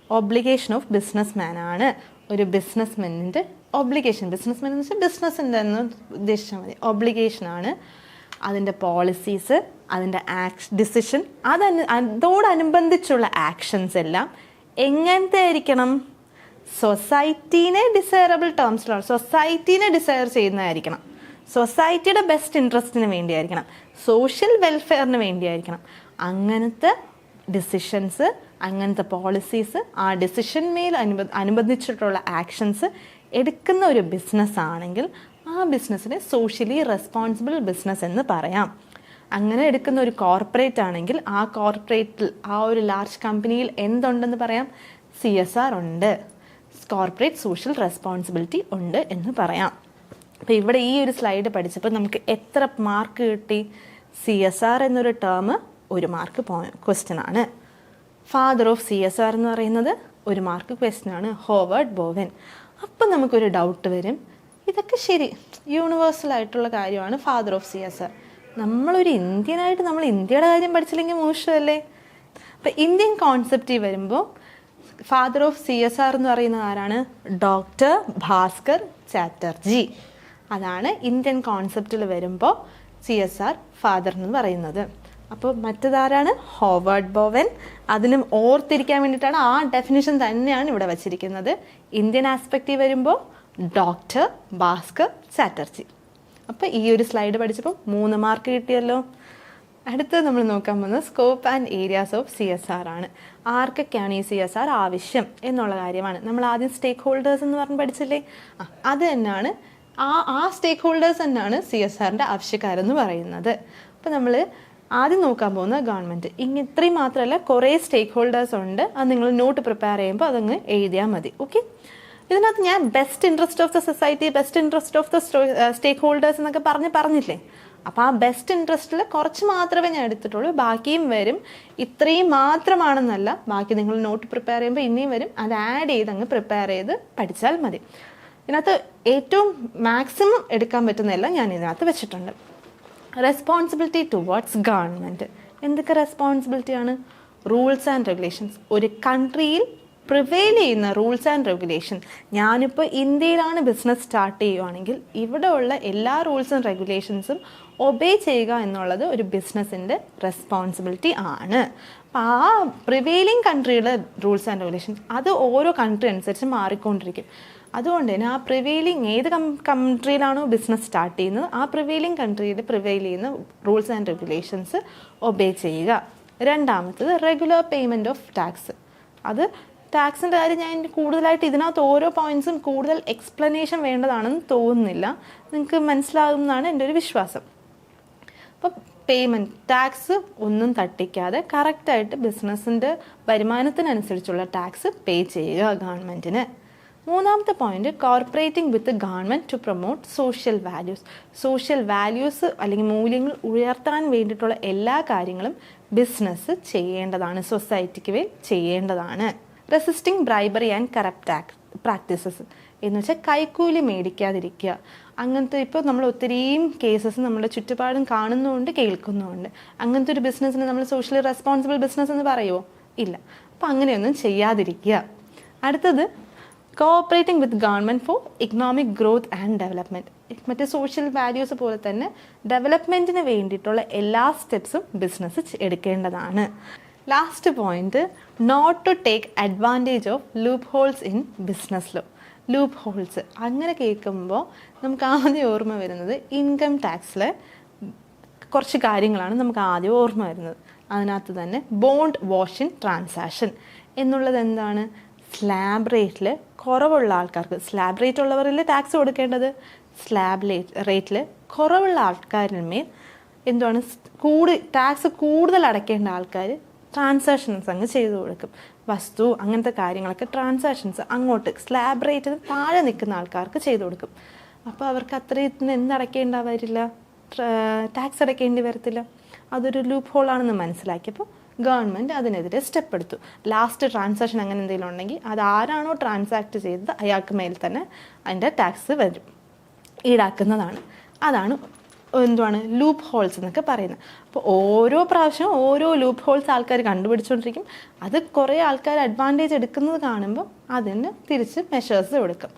Obligation of businessman ആണ് ഒരു ബിസിനസ്മെന്നിൻ്റെ obligation. Businessman എന്ന് വെച്ചാൽ ബിസിനസ്സിൻ്റെ എന്ന് ഉദ്ദേശിച്ചാൽ മതി. ഒബ്ലിഗേഷൻ ആണ് അതിൻ്റെ പോളിസീസ്, അതിൻ്റെ ഡിസിഷൻ, അതോടനുബന്ധിച്ചുള്ള ആക്ഷൻസ് എല്ലാം എങ്ങനത്തെ ആയിരിക്കണം? സൊസൈറ്റീനെ ഡിസൈറബിൾ ടേംസിലാണ്, സൊസൈറ്റീനെ ഡിസൈർ ചെയ്യുന്നതായിരിക്കണം, സൊസൈറ്റിയുടെ ബെസ്റ്റ് ഇൻട്രസ്റ്റിന് വേണ്ടിയായിരിക്കണം, സോഷ്യൽ വെൽഫെയറിന് വേണ്ടിയായിരിക്കണം. അങ്ങനത്തെ ഡിസിഷൻസ്, അങ്ങനത്തെ പോളിസീസ്, ആ ഡിസിഷൻ മേൽ അനുബന്ധിച്ചിട്ടുള്ള ആക്ഷൻസ് എടുക്കുന്ന ഒരു ബിസിനസ് ആണെങ്കിൽ ആ ബിസിനസ്സിനെ സോഷ്യലി റെസ്പോൺസിബിൾ ബിസിനസ് എന്ന് പറയാം. അങ്ങനെ എടുക്കുന്ന ഒരു കോർപ്പറേറ്റ് ആണെങ്കിൽ ആ കോർപ്പറേറ്റിൽ, ആ ഒരു ലാർജ് കമ്പനിയിൽ എന്തുണ്ടെന്ന് പറയാം? CSR ഉണ്ട്, കോർപ്പറേറ്റ് സോഷ്യൽ റെസ്പോൺസിബിലിറ്റി ഉണ്ട് എന്ന് പറയാം. അപ്പോൾ ഇവിടെ ഈ ഒരു സ്ലൈഡ് പഠിച്ചപ്പോൾ നമുക്ക് എത്ര മാർക്ക് കിട്ടി? CSR എന്നൊരു ടേം 1 മാർക്ക് ക്വസ്റ്റ്യൻ ആണ്. ഫാദർ ഓഫ് CSR എന്ന് പറയുന്നത് 1 മാർക്ക് ക്വസ്റ്റ്യൻ ആണ്, ഹോവേർഡ് ബോവൻ. അപ്പം നമുക്കൊരു ഡൗട്ട് വരും, ഇതൊക്കെ ശരി, യൂണിവേഴ്സൽ ആയിട്ടുള്ള കാര്യമാണ് ഫാദർ ഓഫ് CSR. നമ്മളൊരു ഇന്ത്യനായിട്ട് നമ്മൾ ഇന്ത്യയുടെ കാര്യം പഠിച്ചില്ലെങ്കിൽ മോശമല്ലേ? അപ്പം ഇന്ത്യൻ കോൺസെപ്റ്റിൽ വരുമ്പോൾ ഫാദർ ഓഫ് CSR എന്ന് പറയുന്നത് ആരാണ്? ഡോക്ടർ ഭാസ്കർ ചാറ്റർജി. അതാണ് ഇന്ത്യൻ കോൺസെപ്റ്റിൽ വരുമ്പോൾ CSR ഫാദർ എന്ന് പറയുന്നത്. അപ്പോൾ മറ്റേതാരാണ്? Howard Bowen. അതിനും ഓർത്തിരിക്കാൻ വേണ്ടിയിട്ടാണ് ആ ഡെഫിനിഷൻ തന്നെയാണ് ഇവിടെ വച്ചിരിക്കുന്നത്. ഇന്ത്യൻ ആസ്പെക്റ്റിൽ വരുമ്പോൾ ഡോക്ടർ ഭാസ്കർ ചാറ്റർജി. അപ്പോൾ ഈ ഒരു സ്ലൈഡ് പഠിച്ചപ്പോൾ 3 മാർക്ക് കിട്ടിയല്ലോ. അടുത്തത് നമ്മൾ നോക്കാൻ പോകുന്നത് scope and areas of CSR ആണ്. ആർക്കൊക്കെയാണ് ഈ CSR ആവശ്യം എന്നുള്ള കാര്യമാണ്. നമ്മൾ ആദ്യം സ്റ്റേക്ക് ഹോൾഡേഴ്സ് എന്ന് പറഞ്ഞ് പഠിച്ചില്ലേ? അത് തന്നെയാണ്, ആ സ്റ്റേക്ക് ഹോൾഡേഴ്സ് തന്നെയാണ് CSRൻ്റെ ആവശ്യക്കാരെന്ന് പറയുന്നത്. അപ്പോൾ നമ്മൾ ആദ്യം നോക്കാൻ പോകുന്ന ഗവൺമെൻറ്. ഇത്രയും മാത്രമല്ല, കുറേ സ്റ്റേക്ക് ഹോൾഡേഴ്സ് ഉണ്ട്. അത് നിങ്ങൾ നോട്ട് പ്രിപ്പയർ ചെയ്യുമ്പോൾ അതങ്ങ് എഴുതിയാൽ മതി. ഓക്കെ, ഇതിനകത്ത് ഞാൻ best interest of the society, best interest of the stakeholders എന്നൊക്കെ പറഞ്ഞില്ലേ? അപ്പോൾ ആ ബെസ്റ്റ് ഇൻട്രസ്റ്റിൽ കുറച്ച് മാത്രമേ ഞാൻ എടുത്തിട്ടുള്ളൂ, ബാക്കിയും വരും. ഇത്രയും മാത്രമാണെന്നല്ല, ബാക്കി നിങ്ങൾ നോട്ട് പ്രിപ്പയർ ചെയ്യുമ്പോൾ ഇനിയും വരും. അത് ആഡ് ചെയ്ത് അങ്ങ് പ്രിപ്പയർ ചെയ്ത് പഠിച്ചാൽ മതി. ഇതിനകത്ത് ഏറ്റവും മാക്സിമം എടുക്കാൻ പറ്റുന്നതെല്ലാം ഞാൻ ഇതിനകത്ത് വെച്ചിട്ടുണ്ട്. Responsibility towards government. എന്തൊക്കെ റെസ്പോൺസിബിലിറ്റിയാണ്? Rules and regulations. ഒരു കൺട്രിയിൽ പ്രിവെയിൽ ചെയ്യുന്ന റൂൾസ് ആൻഡ് റെഗുലേഷൻ. ഞാനിപ്പോൾ ഇന്ത്യയിലാണ് ബിസിനസ് സ്റ്റാർട്ട് ചെയ്യുകയാണെങ്കിൽ ഇവിടെ ഉള്ള എല്ലാ റൂൾസ് ആൻഡ് റെഗുലേഷൻസും ഒബേ ചെയ്യുക എന്നുള്ളത് ഒരു ബിസിനസ്സിൻ്റെ റെസ്പോൺസിബിലിറ്റി ആണ്. അപ്പോൾ ആ പ്രിവെയിലിംഗ് കൺട്രിയുടെ റൂൾസ് ആൻഡ് റെഗുലേഷൻസ് അത് ഓരോ കൺട്രി അനുസരിച്ച് മാറിക്കൊണ്ടിരിക്കും. അതുകൊണ്ട് തന്നെ ആ പ്രിവെയിലിംഗ് ഏത് കൺട്രിയിലാണോ ബിസിനസ് സ്റ്റാർട്ട് ചെയ്യുന്നത് ആ പ്രിവെയിലിംഗ് കൺട്രിയിൽ പ്രിവെയിൽ ചെയ്യുന്ന റൂൾസ് ആൻഡ് റെഗുലേഷൻസ് ഒബേ ചെയ്യുക. രണ്ടാമത്തത് റെഗുലർ പേയ്മെൻറ്റ് ഓഫ് ടാക്സ്. അത് ടാക്സിൻ്റെ കാര്യം ഞാൻ കൂടുതലായിട്ട് ഇതിനകത്ത് ഓരോ പോയിൻറ്റ്സും കൂടുതൽ എക്സ്പ്ലനേഷൻ വേണ്ടതാണെന്ന് തോന്നുന്നില്ല, നിങ്ങൾക്ക് മനസ്സിലാകുമെന്നാണ് എൻ്റെ ഒരു വിശ്വാസം. അപ്പം പേയ്മെൻറ്റ് ടാക്സ് ഒന്നും തട്ടിക്കാതെ കറക്റ്റായിട്ട് ബിസിനസ്സിൻ്റെ വരുമാനത്തിനനുസരിച്ചുള്ള ടാക്സ് പേ ചെയ്യുക ഗവൺമെൻറ്റിന്. മൂന്നാമത്തെ point, cooperating with government to promote social values. Social values അല്ലെങ്കിൽ മൂല്യങ്ങൾ ഉയർത്താൻ വേണ്ടിയിട്ടുള്ള എല്ലാ കാര്യങ്ങളും ബിസിനസ് ചെയ്യേണ്ടതാണ്, സൊസൈറ്റിക്ക് വേണ്ടി ചെയ്യേണ്ടതാണ്. Resisting bribery and corrupt practices എന്ന് വെച്ചാൽ കൈക്കൂലി മേടിക്കാതിരിക്കുക. അങ്ങനത്തെ ഇപ്പോൾ നമ്മൾ ഒത്തിരിയും കേസസ് നമ്മുടെ ചുറ്റുപാടും കാണുന്നുമുണ്ട് കേൾക്കുന്നുമുണ്ട്. അങ്ങനത്തെ ഒരു ബിസിനസ്സിന് നമ്മൾ സോഷ്യലി റെസ്പോൺസിബിൾ ബിസിനസ് എന്ന് പറയുമോ? ഇല്ല. അപ്പോൾ അങ്ങനെയൊന്നും ചെയ്യാതിരിക്കുക. അടുത്തത് cooperating with government for economic growth and development. മറ്റേ സോഷ്യൽ വാല്യൂസ് പോലെ തന്നെ ഡെവലപ്മെൻറ്റിന് വേണ്ടിയിട്ടുള്ള എല്ലാ സ്റ്റെപ്സും ബിസിനസ് എടുക്കേണ്ടതാണ്. Last point, not to take advantage of loopholes in business law. Loopholes അങ്ങനെ കേൾക്കുമ്പോൾ നമുക്ക് ആദ്യം ഓർമ്മ വരുന്നത് ഇൻകം ടാക്സിലെ കുറച്ച് കാര്യങ്ങളാണ് നമുക്ക് ആദ്യം ഓർമ്മ വരുന്നത്. അതിനകത്ത് തന്നെ ബോണ്ട് വാഷ് ഇൻ ട്രാൻസാക്ഷൻ എന്നുള്ളത് എന്താണ്? സ്ലാബ് റേറ്റിൽ കുറവുള്ള ആൾക്കാർക്ക്, സ്ലാബ് റേറ്റ് ഉള്ളവരിൽ ടാക്സ് കൊടുക്കേണ്ടത്, സ്ലാബ് റേറ്റിൽ കുറവുള്ള ആൾക്കാരിന്മേൽ എന്താണ് ടാക്സ് കൂടുതൽ അടയ്ക്കേണ്ട ആൾക്കാർ ട്രാൻസാക്ഷൻസ് അങ്ങ് ചെയ്തു കൊടുക്കും. വസ്തു അങ്ങനത്തെ കാര്യങ്ങളൊക്കെ ട്രാൻസാക്ഷൻസ് അങ്ങോട്ട് സ്ലാബ് റേറ്റിന് താഴെ നിൽക്കുന്ന ആൾക്കാർക്ക് ചെയ്തു കൊടുക്കും. അപ്പോൾ അവർക്ക് അത്രയും എന്തടയ്ക്കേണ്ട വരില്ല, ടാക്സ് അടയ്ക്കേണ്ടി വരത്തില്ല. അതൊരു ലൂപ്പ് ഹോളാണെന്ന് മനസ്സിലാക്കിയപ്പോൾ ഗവൺമെൻറ് അതിനെതിരെ സ്റ്റെപ്പ് എടുത്തു. ലാസ്റ്റ് ട്രാൻസാക്ഷൻ അങ്ങനെ എന്തെങ്കിലും ഉണ്ടെങ്കിൽ അത് ആരാണോ ട്രാൻസാക്ട് ചെയ്തത് അയാൾക്ക് മേൽ തന്നെ അതിൻ്റെ ടാക്സ് വരും, ഈടാക്കുന്നതാണ്. അതാണ് ലൂപ്പ് ഹോൾസ് എന്നൊക്കെ പറയുന്നത്. അപ്പോൾ ഓരോ പ്രാവശ്യവും ഓരോ ലൂപ്പ് ഹോൾസ് ആൾക്കാർ കണ്ടുപിടിച്ചുകൊണ്ടിരിക്കും. അത് കുറേ ആൾക്കാർ അഡ്വാൻറ്റേജ് എടുക്കുന്നത് കാണുമ്പോൾ അതിന് തിരിച്ച് മെഷേഴ്സ് എടുക്കും.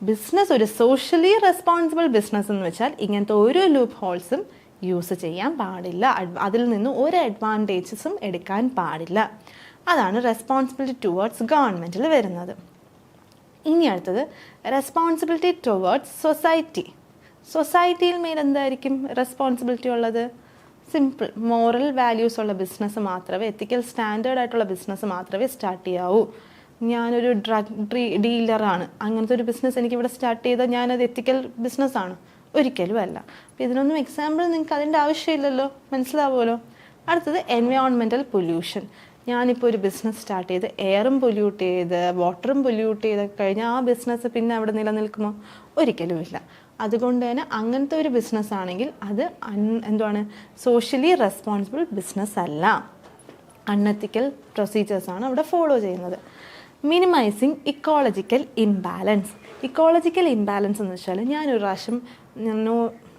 ബിസിനസ് ഒരു സോഷ്യലി റെസ്പോൺസിബിൾ ബിസിനസ് എന്ന് വെച്ചാൽ ഇങ്ങനത്തെ ഒരു ലൂപ്പ് ഹോൾസും യൂസ് ചെയ്യാൻ പാടില്ല, അതിൽ നിന്ന് ഒരു അഡ്വാൻറ്റേജസും എടുക്കാൻ പാടില്ല. അതാണ് റെസ്പോൺസിബിലിറ്റി ടുവേർഡ്സ് ഗവൺമെൻറ്റിൽ വരുന്നത്. ഇനി അടുത്തത് റെസ്പോൺസിബിലിറ്റി ടുവേർഡ്സ് സൊസൈറ്റി. സൊസൈറ്റിയിൽ മേൽ എന്തായിരിക്കും റെസ്പോൺസിബിലിറ്റി ഉള്ളത്? സിമ്പിൾ, മോറൽ വാല്യൂസ് ഉള്ള ബിസിനസ് മാത്രമേ, എത്തിക്കൽ സ്റ്റാൻഡേർഡ് ആയിട്ടുള്ള ബിസിനസ് മാത്രമേ സ്റ്റാർട്ട് ചെയ്യാവൂ. ഞാനൊരു ഡ്രഗ് ഡീലറാണ്, അങ്ങനത്തെ ഒരു ബിസിനസ് എനിക്കിവിടെ സ്റ്റാർട്ട് ചെയ്താൽ ഞാനത് എത്തിക്കൽ ബിസിനസ്സാണ്? ഒരിക്കലും അല്ല. അപ്പോൾ ഇതിനൊന്നും എക്സാമ്പിൾ നിങ്ങൾക്ക് അതിൻ്റെ ആവശ്യമില്ലല്ലോ, മനസ്സിലാവുമല്ലോ. അടുത്തത് എൻവയോൺമെൻറ്റൽ പൊല്യൂഷൻ. ഞാനിപ്പോൾ ഒരു ബിസിനസ് സ്റ്റാർട്ട് ചെയ്ത് എയറും പൊല്യൂട്ട് ചെയ്ത് വാട്ടറും പൊല്യൂട്ട് ചെയ്ത് കഴിഞ്ഞാൽ ആ ബിസിനസ് പിന്നെ അവിടെ നിലനിൽക്കുമോ? ഒരിക്കലും ഇല്ല. അതുകൊണ്ട് തന്നെ അങ്ങനത്തെ ഒരു ബിസിനസ് ആണെങ്കിൽ അത് സോഷ്യലി റെസ്പോൺസിബിൾ ബിസിനസ് അല്ല, അൺഎത്തിക്കൽ പ്രൊസീജിയേഴ്സാണ് അവിടെ ഫോളോ ചെയ്യുന്നത്. Minimising ecological imbalance. Ecological imbalance എന്ന് വെച്ചാൽ ഞാനൊരു പ്രാവശ്യം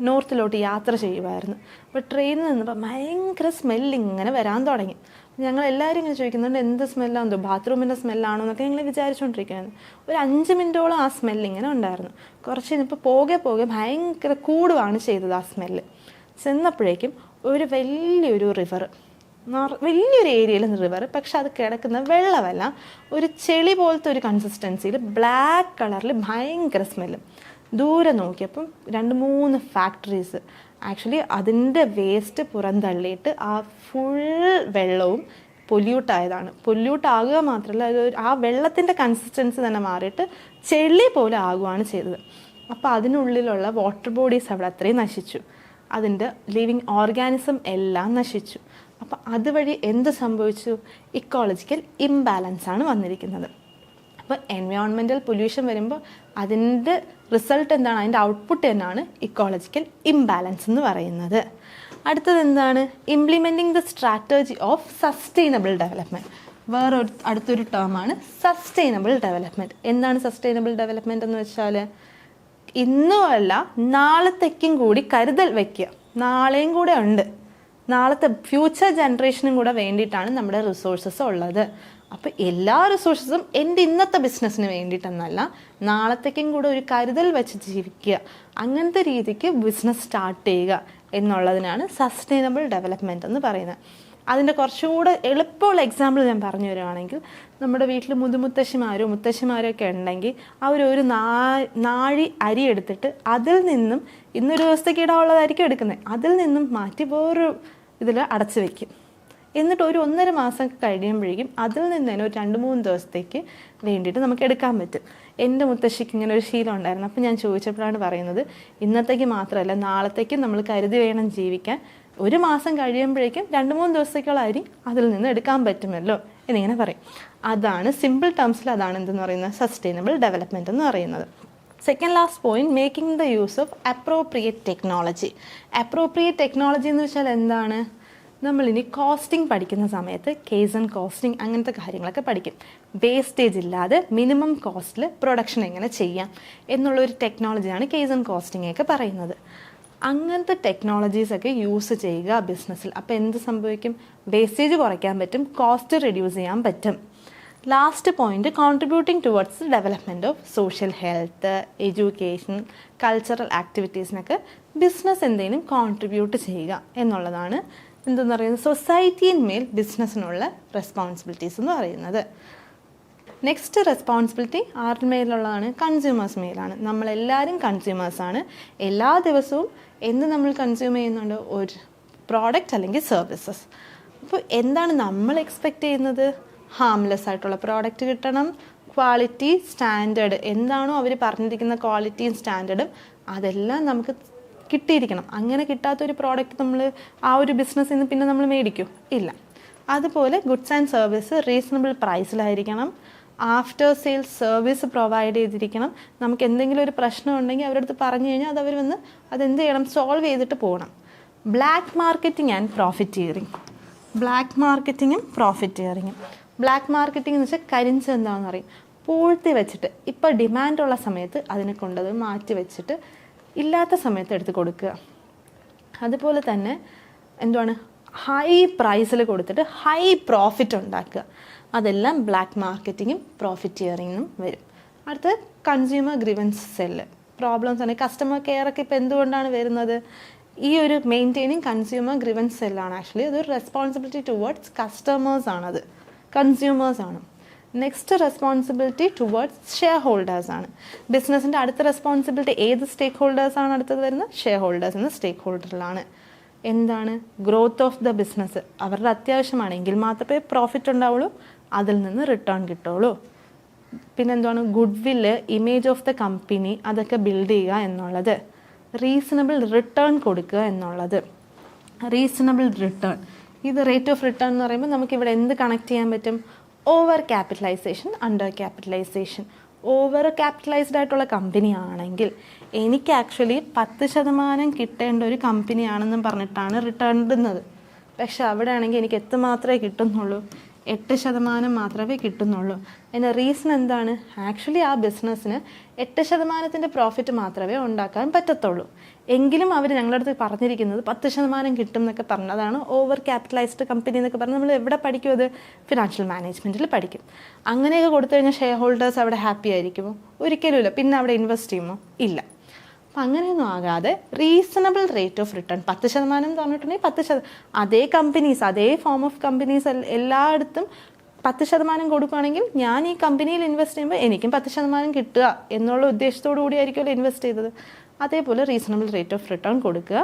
നോർത്തിലോട്ട് യാത്ര ചെയ്യുമായിരുന്നു. അപ്പോൾ ട്രെയിനിൽ നിന്നപ്പോൾ ഭയങ്കര സ്മെല്ലിങ്ങനെ വരാൻ തുടങ്ങി. ഞങ്ങളെല്ലാവരും ഇങ്ങനെ ചോദിക്കുന്നുണ്ട് എന്ത് സ്മെല്ലാണെന്തോ, ബാത്റൂമിൻ്റെ സ്മെല്ലാണോ എന്നൊക്കെ ഞങ്ങൾ വിചാരിച്ചുകൊണ്ടിരിക്കുകയായിരുന്നു. ഒരു 5 മിനിറ്റോളം ആ സ്മെല്ലിങ്ങനെ ഉണ്ടായിരുന്നു. കുറച്ച് കഴിഞ്ഞപ്പോൾ പോകെ ഭയങ്കര കൂടുകയാണ് ചെയ്തത് ആ സ്മെല്ല്. ചെന്നപ്പോഴേക്കും ഒരു വലിയൊരു റിവർ, വലിയൊരു ഏരിയയിൽ റിവർ, പക്ഷെ അത് കിടക്കുന്ന വെള്ളമല്ല, ഒരു ചെളി പോലത്തെ ഒരു കൺസിസ്റ്റൻസിയിൽ ബ്ലാക്ക് കളറിൽ ഭയങ്കര സ്മെല്ല്. ദൂരെ നോക്കിയപ്പം 2-3 ഫാക്ടറീസ് ആക്ച്വലി അതിൻ്റെ വേസ്റ്റ് പുറന്തള്ളിയിട്ട് ആ ഫുൾ വെള്ളവും പൊല്യൂട്ടായതാണ്. പൊല്യൂട്ടാകുക മാത്രമല്ല, ആ വെള്ളത്തിൻ്റെ കൺസിസ്റ്റൻസി തന്നെ മാറിയിട്ട് ചെളി പോലെ ആകുകയാണ് ചെയ്തത്. അപ്പോൾ അതിനുള്ളിലുള്ള വാട്ടർ ബോഡീസ് അവിടെ അത്രയും നശിച്ചു, അതിൻ്റെ ലിവിങ് ഓർഗാനിസം എല്ലാം നശിച്ചു. അപ്പോൾ അതുവഴി എന്ത് സംഭവിച്ചു? ഇക്കോളജിക്കൽ ഇംബാലൻസ് ആണ് വന്നിരിക്കുന്നത്. അപ്പോൾ എൻവയോൺമെൻറ്റൽ പൊല്യൂഷൻ വരുമ്പോൾ അതിൻ്റെ റിസൾട്ട് എന്താണ്? അതിൻ്റെ ഔട്ട്പുട്ട് തന്നെയാണ് ഇക്കോളജിക്കൽ ഇംബാലൻസ് എന്ന് പറയുന്നത്. അടുത്തത് എന്താണ്? Implementing the strategy of sustainable development. അടുത്തൊരു ടേമാണ് സസ്റ്റൈനബിൾ ഡെവലപ്മെൻറ്റ്. എന്താണ് സസ്റ്റൈനബിൾ ഡെവലപ്മെൻറ്റ് എന്ന് വെച്ചാൽ ഇന്നുമല്ല നാളത്തേക്കും കൂടി കരുതൽ വയ്ക്കുക. നാളെയും കൂടെ ഉണ്ട്, നാളത്തെ ഫ്യൂച്ചർ ജനറേഷനും കൂടെ വേണ്ടിയിട്ടാണ് നമ്മുടെ റിസോഴ്സസ് ഉള്ളത്. അപ്പോൾ എല്ലാ റിസോഴ്സസും എൻ്റെ ഇന്നത്തെ ബിസിനസ്സിന് വേണ്ടിയിട്ടെന്നല്ല, നാളത്തേക്കും കൂടെ ഒരു കരുതൽ വെച്ച് ജീവിക്കുക, അങ്ങനത്തെ രീതിക്ക് ബിസിനസ് സ്റ്റാർട്ട് ചെയ്യുക എന്നുള്ളതിനാണ് സസ്റ്റൈനബിൾ ഡെവലപ്മെൻറ്റ് എന്ന് പറയുന്നത്. അതിൻ്റെ കുറച്ചുകൂടെ എളുപ്പമുള്ള എക്സാമ്പിൾ ഞാൻ പറഞ്ഞു തരുവാണെങ്കിൽ, നമ്മുടെ വീട്ടിൽ മുത്തശ്ശിമാരോ ഒക്കെ ഉണ്ടെങ്കിൽ അവരൊരു നാഴി അരി എടുത്തിട്ട് അതിൽ നിന്നും ഇന്നൊരു ദിവസത്തേക്ക് ഇടാനുള്ളതായിരിക്കും എടുക്കുന്നത്, അതിൽ നിന്നും മാറ്റി വേറൊരു ഇതിൽ അടച്ചു വയ്ക്കും. എന്നിട്ട് ഒരു 1.5 മാസം കഴിയുമ്പോഴേക്കും അതിൽ നിന്ന് തന്നെ ഒരു 2-3 ദിവസത്തേക്ക് വേണ്ടിയിട്ട് നമുക്ക് എടുക്കാൻ പറ്റും. എൻ്റെ മുത്തശ്ശിക്ക് ഇങ്ങനെ ഒരു ശീലം ഉണ്ടായിരുന്നു. അപ്പോൾ ഞാൻ ചോദിച്ചപ്പോഴാണ് പറയുന്നത്, ഇന്നത്തേക്ക് മാത്രമല്ല നാളത്തേക്കും നമ്മൾ കരുതി വേണം ജീവിക്കാൻ. 1 മാസം കഴിയുമ്പോഴേക്കും 2-3 ദിവസത്തേക്കുള്ള അരി അതിൽ നിന്ന് എടുക്കാൻ പറ്റുമല്ലോ എന്നിങ്ങനെ പറയും. അതാണ് സിമ്പിൾ ടേംസിൽ അതാണ് എന്തെന്ന് പറയുന്നത് സസ്റ്റൈനബിൾ ഡെവലപ്മെൻറ്റ് എന്ന് പറയുന്നത്. Second last point, making the use of appropriate technology. Appropriate technology എന്ന് വെച്ചാൽ എന്താണ്? നമ്മളിനി കോസ്റ്റിംഗ് പഠിക്കുന്ന സമയത്ത് കേസ് ആൻഡ് കോസ്റ്റിംഗ് അങ്ങനത്തെ കാര്യങ്ങളൊക്കെ പഠിക്കും. വേസ്റ്റേജ് ഇല്ലാതെ മിനിമം കോസ്റ്റിൽ പ്രൊഡക്ഷൻ എങ്ങനെ ചെയ്യാം എന്നുള്ളൊരു ടെക്നോളജിയാണ് കേസ് ആൻഡ് കോസ്റ്റിംഗ് ഒക്കെ പറയുന്നത്. അങ്ങനത്തെ ടെക്നോളജീസൊക്കെ യൂസ് ചെയ്യുക ബിസിനസ്സിൽ. അപ്പോൾ എന്ത് സംഭവിക്കും? വേസ്റ്റേജ് കുറയ്ക്കാൻ പറ്റും, കോസ്റ്റ് റെഡ്യൂസ് ചെയ്യാൻ പറ്റും. Last point, contributing towards development of social health, education, cultural ആക്ടിവിറ്റീസിനൊക്കെ ബിസിനസ് എന്തെങ്കിലും കോൺട്രിബ്യൂട്ട് ചെയ്യുക എന്നുള്ളതാണ് എന്തെന്ന് പറയുന്നത് സൊസൈറ്റിയിന്മേൽ ബിസിനസ്സിനുള്ള റെസ്പോൺസിബിലിറ്റീസ് എന്ന് പറയുന്നത്. നെക്സ്റ്റ് റെസ്പോൺസിബിലിറ്റി ആരുടെ മേലുള്ളതാണ്? കൺസ്യൂമേഴ്സ് മേലാണ്. നമ്മളെല്ലാവരും കൺസ്യൂമേഴ്സാണ്. എല്ലാ ദിവസവും എന്ത് നമ്മൾ കൺസ്യൂം ചെയ്യുന്നുണ്ട്? ഒരു പ്രോഡക്റ്റ് അല്ലെങ്കിൽ സർവീസസ്. അപ്പോൾ എന്താണ് നമ്മൾ എക്സ്പെക്റ്റ് ചെയ്യുന്നത്? ഹാംലെസ് ആയിട്ടുള്ള പ്രോഡക്റ്റ് കിട്ടണം, ക്വാളിറ്റി സ്റ്റാൻഡേർഡ് എന്താണോ അവർ പറഞ്ഞിരിക്കുന്ന ക്വാളിറ്റിയും സ്റ്റാൻഡേർഡും അതെല്ലാം നമുക്ക് കിട്ടിയിരിക്കണം. അങ്ങനെ കിട്ടാത്തൊരു പ്രോഡക്റ്റ് നമ്മൾ ആ ഒരു ബിസിനസ്സിൽ നിന്ന് പിന്നെ നമ്മൾ മേടിക്കും? ഇല്ല. അതുപോലെ ഗുഡ്സ് ആൻഡ് സർവീസ് റീസണബിൾ പ്രൈസിലായിരിക്കണം. ആഫ്റ്റർ സെയിൽസ് സർവീസ് പ്രൊവൈഡ് ചെയ്തിരിക്കണം. നമുക്ക് എന്തെങ്കിലും ഒരു പ്രശ്നം ഉണ്ടെങ്കിൽ അവരുടെ അടുത്ത് പറഞ്ഞു കഴിഞ്ഞാൽ അത് അവർ വന്ന് അതെന്ത് ചെയ്യണം, സോൾവ് ചെയ്തിട്ട് പോകണം. Black marketing and profiteering. Black മാർക്കറ്റിങ്ങും പ്രോഫിറ്റിയറിങ്ങും. ബ്ലാക്ക് മാർക്കറ്റിംഗ് എന്ന് വെച്ചാൽ കരിഞ്ച് എന്താണെന്ന് പറയും, പൂഴ്ത്തി വെച്ചിട്ട് ഇപ്പോൾ ഡിമാൻഡുള്ള സമയത്ത് അതിനെ കൊണ്ടത് മാറ്റി വെച്ചിട്ട് ഇല്ലാത്ത സമയത്ത് എടുത്ത് കൊടുക്കുക. അതുപോലെ തന്നെ എന്തുവാണ്, ഹൈ പ്രൈസിൽ കൊടുത്തിട്ട് ഹൈ പ്രോഫിറ്റ് ഉണ്ടാക്കുക. അതെല്ലാം ബ്ലാക്ക് മാർക്കറ്റിങ്ങും പ്രോഫിറ്റിയറിങ്ങും വരും. അടുത്ത് കൺസ്യൂമർ ഗ്രീവൻസ് സെല്ല്. പ്രോബ്ലംസ് ആണ് കസ്റ്റമർ കെയർ ഒക്കെ ഇപ്പോൾ എന്തുകൊണ്ടാണ് വരുന്നത്, ഈ ഒരു മെയിൻറ്റെയിനിങ് കൺസ്യൂമർ ഗ്രീവൻസ് സെല്ലാണ്. ആക്ച്വലി അതൊരു റെസ്പോൺസിബിലിറ്റി ടുവേർഡ്സ് കസ്റ്റമേഴ്സ് ആണത്, കൺസ്യൂമേഴ്സ് ആണ്. Next responsibility towards share holders ആണ്. ബിസിനസ്സിൻ്റെ അടുത്ത റെസ്പോൺസിബിലിറ്റി ഏത് സ്റ്റേക്ക് ഹോൾഡേഴ്സാണ് അടുത്തത് വരുന്നത്, ഷെയർ ഹോൾഡേഴ്സ് എന്ന സ്റ്റേക്ക് ഹോൾഡറിലാണ്. എന്താണ്, ഗ്രോത്ത് ഓഫ് ദ ബിസിനസ് അവരുടെ അത്യാവശ്യമാണെങ്കിൽ മാത്രമേ പ്രോഫിറ്റ് ഉണ്ടാവുള്ളൂ, അതിൽ നിന്ന് റിട്ടേൺ കിട്ടുള്ളൂ. പിന്നെന്താണ്, goodwill, image of the company അതൊക്കെ ബിൽഡ് ചെയ്യുക എന്നുള്ളത്. റീസണബിൾ റിട്ടേൺ കൊടുക്കുക എന്നുള്ളത്. റീസണബിൾ റിട്ടേൺ, ഇത് റേറ്റ് ഓഫ് റിട്ടേൺ എന്ന് പറയുമ്പോൾ നമുക്കിവിടെ എന്ത് കണക്ട് ചെയ്യാൻ പറ്റും, over capitalisation, under capitalisation. Over capitalised ആയിട്ടുള്ള കമ്പനി ആണെങ്കിൽ എനിക്ക് ആക്ച്വലി 10% കിട്ടേണ്ട ഒരു കമ്പനിയാണെന്നും പറഞ്ഞിട്ടാണ് റിട്ടേൺ ഇടുന്നത്. പക്ഷെ അവിടെ ആണെങ്കിൽ എനിക്ക് എത്ര മാത്രമേ കിട്ടുന്നുള്ളൂ, 8% മാത്രമേ കിട്ടുന്നുള്ളൂ. അതിൻ്റെ റീസൺ എന്താണ്, ആക്ച്വലി ആ ബിസിനസ്സിന് 8% പ്രോഫിറ്റ് മാത്രമേ ഉണ്ടാക്കാൻ പറ്റത്തുള്ളൂ. എങ്കിലും അവർ ഞങ്ങളുടെ അടുത്ത് പറഞ്ഞിരിക്കുന്നത് 10% കിട്ടും എന്നൊക്കെ പറഞ്ഞതാണ്. ഓവർ ക്യാപിറ്റലൈസ്ഡ് കമ്പനി എന്നൊക്കെ പറഞ്ഞ് നമ്മൾ എവിടെ പഠിക്കും, അത് ഫിനാൻഷ്യൽ മാനേജ്മെൻറ്റിൽ പഠിക്കും. അങ്ങനെയൊക്കെ കൊടുത്തു കഴിഞ്ഞാൽ ഷെയർ ഹോൾഡേഴ്സ് അവിടെ ഹാപ്പി ആയിരിക്കുമോ, ഒരിക്കലും ഇല്ല. പിന്നെ അവിടെ ഇൻവെസ്റ്റ് ചെയ്യുമോ, ഇല്ല. അപ്പം അങ്ങനെയൊന്നും ആകാതെ റീസണബിൾ റേറ്റ് ഓഫ് റിട്ടേൺ 10% എന്ന് പറഞ്ഞിട്ടുണ്ടെങ്കിൽ 10%, അതേ കമ്പനീസ്, അതേ ഫോം ഓഫ് കമ്പനീസ് എല്ലായിടത്തും 10% കൊടുക്കുകയാണെങ്കിൽ ഞാൻ ഈ കമ്പനിയിൽ ഇൻവെസ്റ്റ് ചെയ്യുമ്പോൾ എനിക്കും 10% കിട്ടുക എന്നുള്ള ഉദ്ദേശത്തോടു കൂടിയായിരിക്കുമല്ലോ ഇൻവെസ്റ്റ് ചെയ്തത്. അതേപോലെ റീസണബിൾ റേറ്റ് ഓഫ് റിട്ടേൺ കൊടുക്കുക.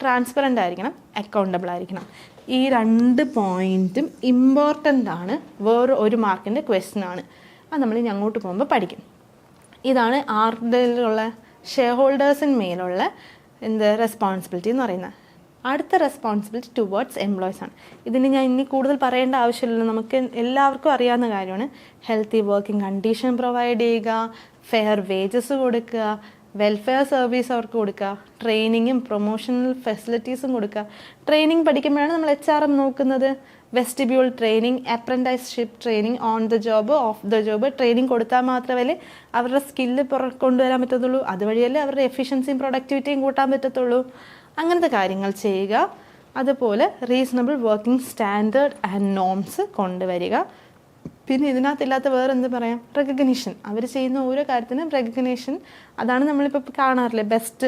ട്രാൻസ്പെറൻ്റ് ആയിരിക്കണം, അക്കൗണ്ടബിൾ ആയിരിക്കണം. ഈ 2 പോയിൻറ്റും ഇമ്പോർട്ടൻ്റ് ആണ്. വേറെ ഒരു മാർക്കിൻ്റെ ക്വസ്റ്റ്യൻ ആണ്. അത് നമ്മൾ ഇനി അങ്ങോട്ട് പോകുമ്പോൾ പഠിക്കും. ഇതാണ് ആരുടെയുള്ള ഷെയർ ഹോൾഡേഴ്സിന്മേലുള്ള റെസ്പോൺസിബിലിറ്റി എന്ന് പറയുന്നത്. അടുത്ത റെസ്പോൺസിബിലിറ്റി ടുവേർഡ്സ് എംപ്ലോയീസ് ആണ്. ഇതിന് ഞാൻ ഇനി കൂടുതൽ പറയേണ്ട ആവശ്യമില്ലല്ലോ, നമുക്ക് എല്ലാവർക്കും അറിയാവുന്ന കാര്യമാണ്. ഹെൽത്തി വർക്കിംഗ് കണ്ടീഷൻ പ്രൊവൈഡ് ചെയ്യുക, ഫെയർ വേജസ് കൊടുക്കുക, വെൽഫെയർ സർവീസ് അവർക്ക് കൊടുക്കുക, ട്രെയിനിങ്ങും പ്രൊമോഷണൽ ഫെസിലിറ്റീസും കൊടുക്കുക. ട്രെയിനിങ് പഠിക്കുമ്പോഴാണ് നമ്മൾ HRM നോക്കുന്നത്. Vestibule training, apprenticeship training, on the job, of the job training കൊടുത്താൽ മാത്രമല്ലേ അവരുടെ സ്കില്ല് കൊണ്ടുവരാൻ പറ്റത്തുള്ളൂ. അതുവഴിയല്ലേ അവരുടെ എഫിഷ്യൻസിയും പ്രൊഡക്ടിവിറ്റിയും കൂട്ടാൻ പറ്റത്തുള്ളൂ. അങ്ങനത്തെ കാര്യങ്ങൾ ചെയ്യുക. അതുപോലെ reasonable working standard and norms കൊണ്ടുവരിക. പിന്നെ ഇതിനകത്തില്ലാത്ത വേറെ എന്ത് പറയാം, റെക്കഗ്നിഷൻ. അവർ ചെയ്യുന്ന ഓരോ കാര്യത്തിനും റെക്കഗ്നിഷൻ. അതാണ് നമ്മളിപ്പോൾ കാണാറില്ലേ, ബെസ്റ്റ്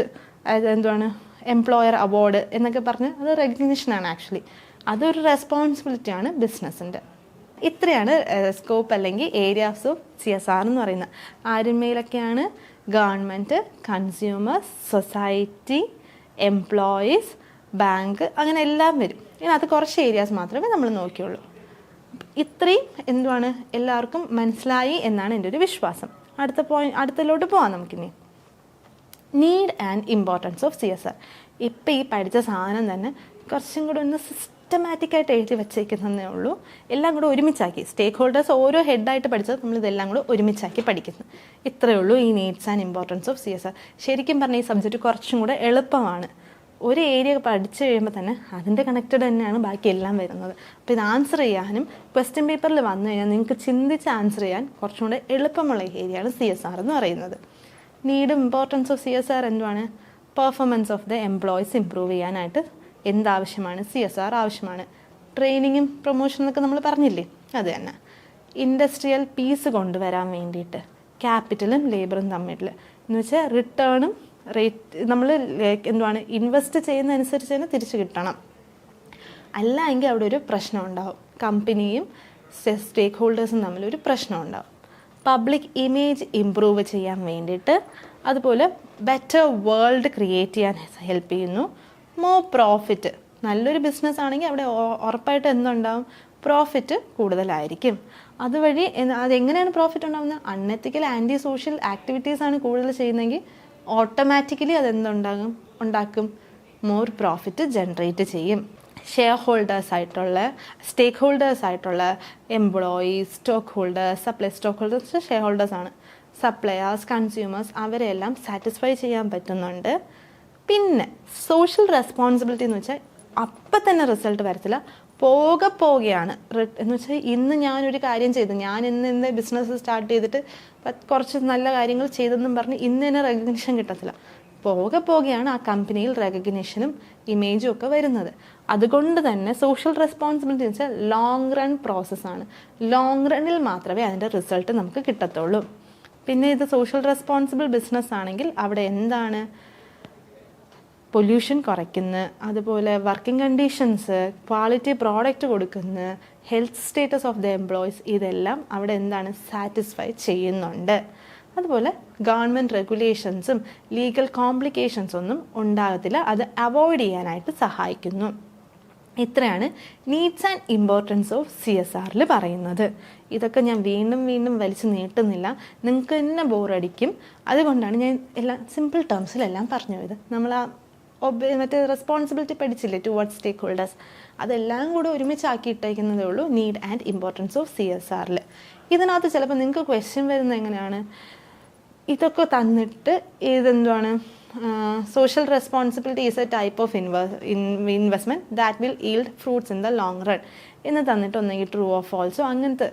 എംപ്ലോയർ അവാർഡ് എന്നൊക്കെ പറഞ്ഞ്, അത് റെക്കഗ്നിഷനാണ് ആക്ച്വലി. അതൊരു റെസ്പോൺസിബിലിറ്റിയാണ് ബിസിനസ്സിൻ്റെ. ഇത്രയാണ് സ്കോപ്പ് അല്ലെങ്കിൽ ഏരിയാസ് ഓഫ് CSR എന്ന് പറയുന്നത്. ആരുമേലൊക്കെയാണ്, government, consumers, society, employees, bank, അങ്ങനെ എല്ലാം വരും. ഇതിനകത്ത് കുറച്ച് ഏരിയാസ് മാത്രമേ നമ്മൾ നോക്കിയുള്ളൂ. ഇത്രയും എല്ലാവർക്കും മനസ്സിലായി എന്നാണ് എൻ്റെ ഒരു വിശ്വാസം. അടുത്തതിലോട്ട് പോവാം നമുക്കിനി. Need and importance of CSR. ഇപ്പം ഈ പഠിച്ച സാധനം തന്നെ കുറച്ചും കൂടെ ഒന്ന് സിസ്റ്റമാറ്റിക്കായിട്ട് എഴുതി വെച്ചേക്കുന്നതേ ഉള്ളൂ. എല്ലാം കൂടെ ഒരുമിച്ചാക്കി, സ്റ്റേക്ക് ഹോൾഡേഴ്സ് ഓരോ ഹെഡായിട്ട് പഠിച്ചത് നമ്മളിതെല്ലാം കൂടെ ഒരുമിച്ചാക്കി പഠിക്കുന്നു. ഇത്രയേ ഉള്ളൂ ഈ needs and importance of CSR. ശരിക്കും പറഞ്ഞാൽ ഈ സബ്ജക്റ്റ് കുറച്ചും കൂടെ എളുപ്പമാണ്. ഒരു ഏരിയ പഠിച്ചു കഴിയുമ്പോൾ തന്നെ അതിൻ്റെ കണക്റ്റഡ് തന്നെയാണ് ബാക്കി എല്ലാം വരുന്നത്. അപ്പോൾ ഇത് ആൻസർ ചെയ്യാനും ക്വസ്റ്റ്യൻ പേപ്പറിൽ വന്നു കഴിഞ്ഞാൽ നിങ്ങൾക്ക് ചിന്തിച്ച് ആൻസർ ചെയ്യാൻ കുറച്ചും കൂടെ എളുപ്പമുള്ള ഏരിയയാണ് CSR എന്ന് പറയുന്നത്. നീഡും ഇമ്പോർട്ടൻസ് ഓഫ് CSR എന്തുവാണ്, performance of the employees improve ചെയ്യാനായിട്ട് എന്താവശ്യമാണ്, CSR ആവശ്യമാണ്. ട്രെയിനിങ്ങും പ്രൊമോഷനൊക്കെ നമ്മൾ പറഞ്ഞില്ലേ, അത് തന്നെ. ഇൻഡസ്ട്രിയൽ പീസ് കൊണ്ടുവരാൻ വേണ്ടിയിട്ട് ക്യാപിറ്റലും ലേബറും തമ്മിൽ എന്ന് വെച്ചാൽ റിട്ടേണും റേറ്റ് നമ്മൾ ഇൻവെസ്റ്റ് ചെയ്യുന്നതനുസരിച്ച് തന്നെ തിരിച്ച് കിട്ടണം. അല്ല എങ്കിൽ അവിടെ ഒരു പ്രശ്നം ഉണ്ടാവും, കമ്പനിയും സ്റ്റേക്ക് ഹോൾഡേഴ്സും തമ്മിലൊരു പ്രശ്നം ഉണ്ടാവും. പബ്ലിക് ഇമേജ് ഇമ്പ്രൂവ് ചെയ്യാൻ വേണ്ടിയിട്ട്, അതുപോലെ ബെറ്റർ വേൾഡ് ക്രിയേറ്റ് ചെയ്യാൻ ഹെൽപ്പ് ചെയ്യുന്നു. മോർ പ്രോഫിറ്റ്, നല്ലൊരു ബിസിനസ് ആണെങ്കിൽ അവിടെ ഉറപ്പായിട്ട് എന്തുണ്ടാവും, പ്രോഫിറ്റ് കൂടുതലായിരിക്കും. അതുവഴി അതെങ്ങനെയാണ് പ്രോഫിറ്റ് ഉണ്ടാകുന്നത്, അൺഎത്തിക്കൽ ആൻറ്റി സോഷ്യൽ ആക്ടിവിറ്റീസാണ് കൂടുതൽ ചെയ്യുന്നതെങ്കിൽ ഓട്ടോമാറ്റിക്കലി ഉണ്ടാക്കും, മോർ പ്രോഫിറ്റ് ജനറേറ്റ് ചെയ്യും. ഷെയർ ഹോൾഡേഴ്സായിട്ടുള്ള employees, stock holders, stock holders share ഹോൾഡേഴ്സാണ്, സപ്ലയേഴ്സ്, കൺസ്യൂമേഴ്സ്, അവരെല്ലാം സാറ്റിസ്ഫൈ ചെയ്യാൻ പറ്റുന്നുണ്ട്. പിന്നെ സോഷ്യൽ റെസ്പോൺസിബിലിറ്റി എന്ന് വെച്ചാൽ അപ്പം തന്നെ റിസൾട്ട് വരത്തില്ല, പോകെയാണ്. എന്ന് വെച്ചാൽ ഇന്ന് ഞാനൊരു കാര്യം ചെയ്തു, ഞാൻ ഇന്ന് ബിസിനസ് സ്റ്റാർട്ട് ചെയ്തിട്ട് കുറച്ച് നല്ല കാര്യങ്ങൾ ചെയ്തെന്നും പറഞ്ഞ് ഇന്ന് തന്നെ റെക്കഗ്നിഷൻ കിട്ടത്തില്ല. പോകെയാണ് ആ കമ്പനിയിൽ റെക്കഗ്നിഷനും ഇമേജും ഒക്കെ വരുന്നത്. അതുകൊണ്ട് തന്നെ സോഷ്യൽ റെസ്പോൺസിബിലിറ്റി എന്ന് വെച്ചാൽ ലോങ് റൺ പ്രോസസ്സാണ്. ലോങ് റണ്ണിൽ മാത്രമേ അതിൻ്റെ റിസൾട്ട് നമുക്ക് കിട്ടത്തുള്ളൂ. പിന്നെ ഇത് സോഷ്യൽ റെസ്പോൺസിബിൾ ബിസിനസ് ആണെങ്കിൽ അവിടെ എന്താണ്, പൊല്യൂഷൻ കുറയ്ക്കുന്നു, അതുപോലെ വർക്കിംഗ് കണ്ടീഷൻസ്, ക്വാളിറ്റി പ്രോഡക്റ്റ് കൊടുക്കുന്നു, health status of the employees, ഇതെല്ലാം അവിടെ എന്താണ് സാറ്റിസ്ഫൈ ചെയ്യുന്നുണ്ട്. അതുപോലെ ഗവൺമെൻറ് റെഗുലേഷൻസും ലീഗൽ കോംപ്ലിക്കേഷൻസ് ഒന്നും ഉണ്ടാകത്തില്ല, അത് അവോയ്ഡ് ചെയ്യാനായിട്ട് സഹായിക്കുന്നു. ഇത്രയാണ് നീഡ്സ് ആൻഡ് ഇമ്പോർട്ടൻസ് ഓഫ് CSRൽ പറയുന്നത്. ഇതൊക്കെ ഞാൻ വീണ്ടും വലിച്ചു നീട്ടുന്നില്ല, നിങ്ങൾക്ക് തന്നെ ബോറടിക്കും. അതുകൊണ്ടാണ് ഞാൻ എല്ലാം സിമ്പിൾ ടേംസിലെല്ലാം പറഞ്ഞു പോയത്. നമ്മൾ മറ്റേ റെസ്പോൺസിബിലിറ്റി പഠിച്ചില്ലേ, ടുവേർഡ്സ് സ്റ്റേക്ക് ഹോൾഡേഴ്സ്, അതെല്ലാം കൂടെ ഒരുമിച്ചാക്കി ഇട്ടേക്കുന്നതേ ഉള്ളൂ നീഡ് ആൻഡ് ഇമ്പോർട്ടൻസ് ഓഫ് CSRൽ. ഇതിനകത്ത് ചിലപ്പോൾ നിങ്ങൾക്ക് ക്വസ്റ്റ്യൻ വരുന്നത് എങ്ങനെയാണ്, ഇതൊക്കെ തന്നിട്ട് ഇതെന്താണ്, social responsibility is A type of investment that will yield fruits in the long run എന്ന് തന്നിട്ട് ഒന്നെങ്കിൽ ട്രൂ ഓർ ഫാൾസോ അങ്ങനത്തെ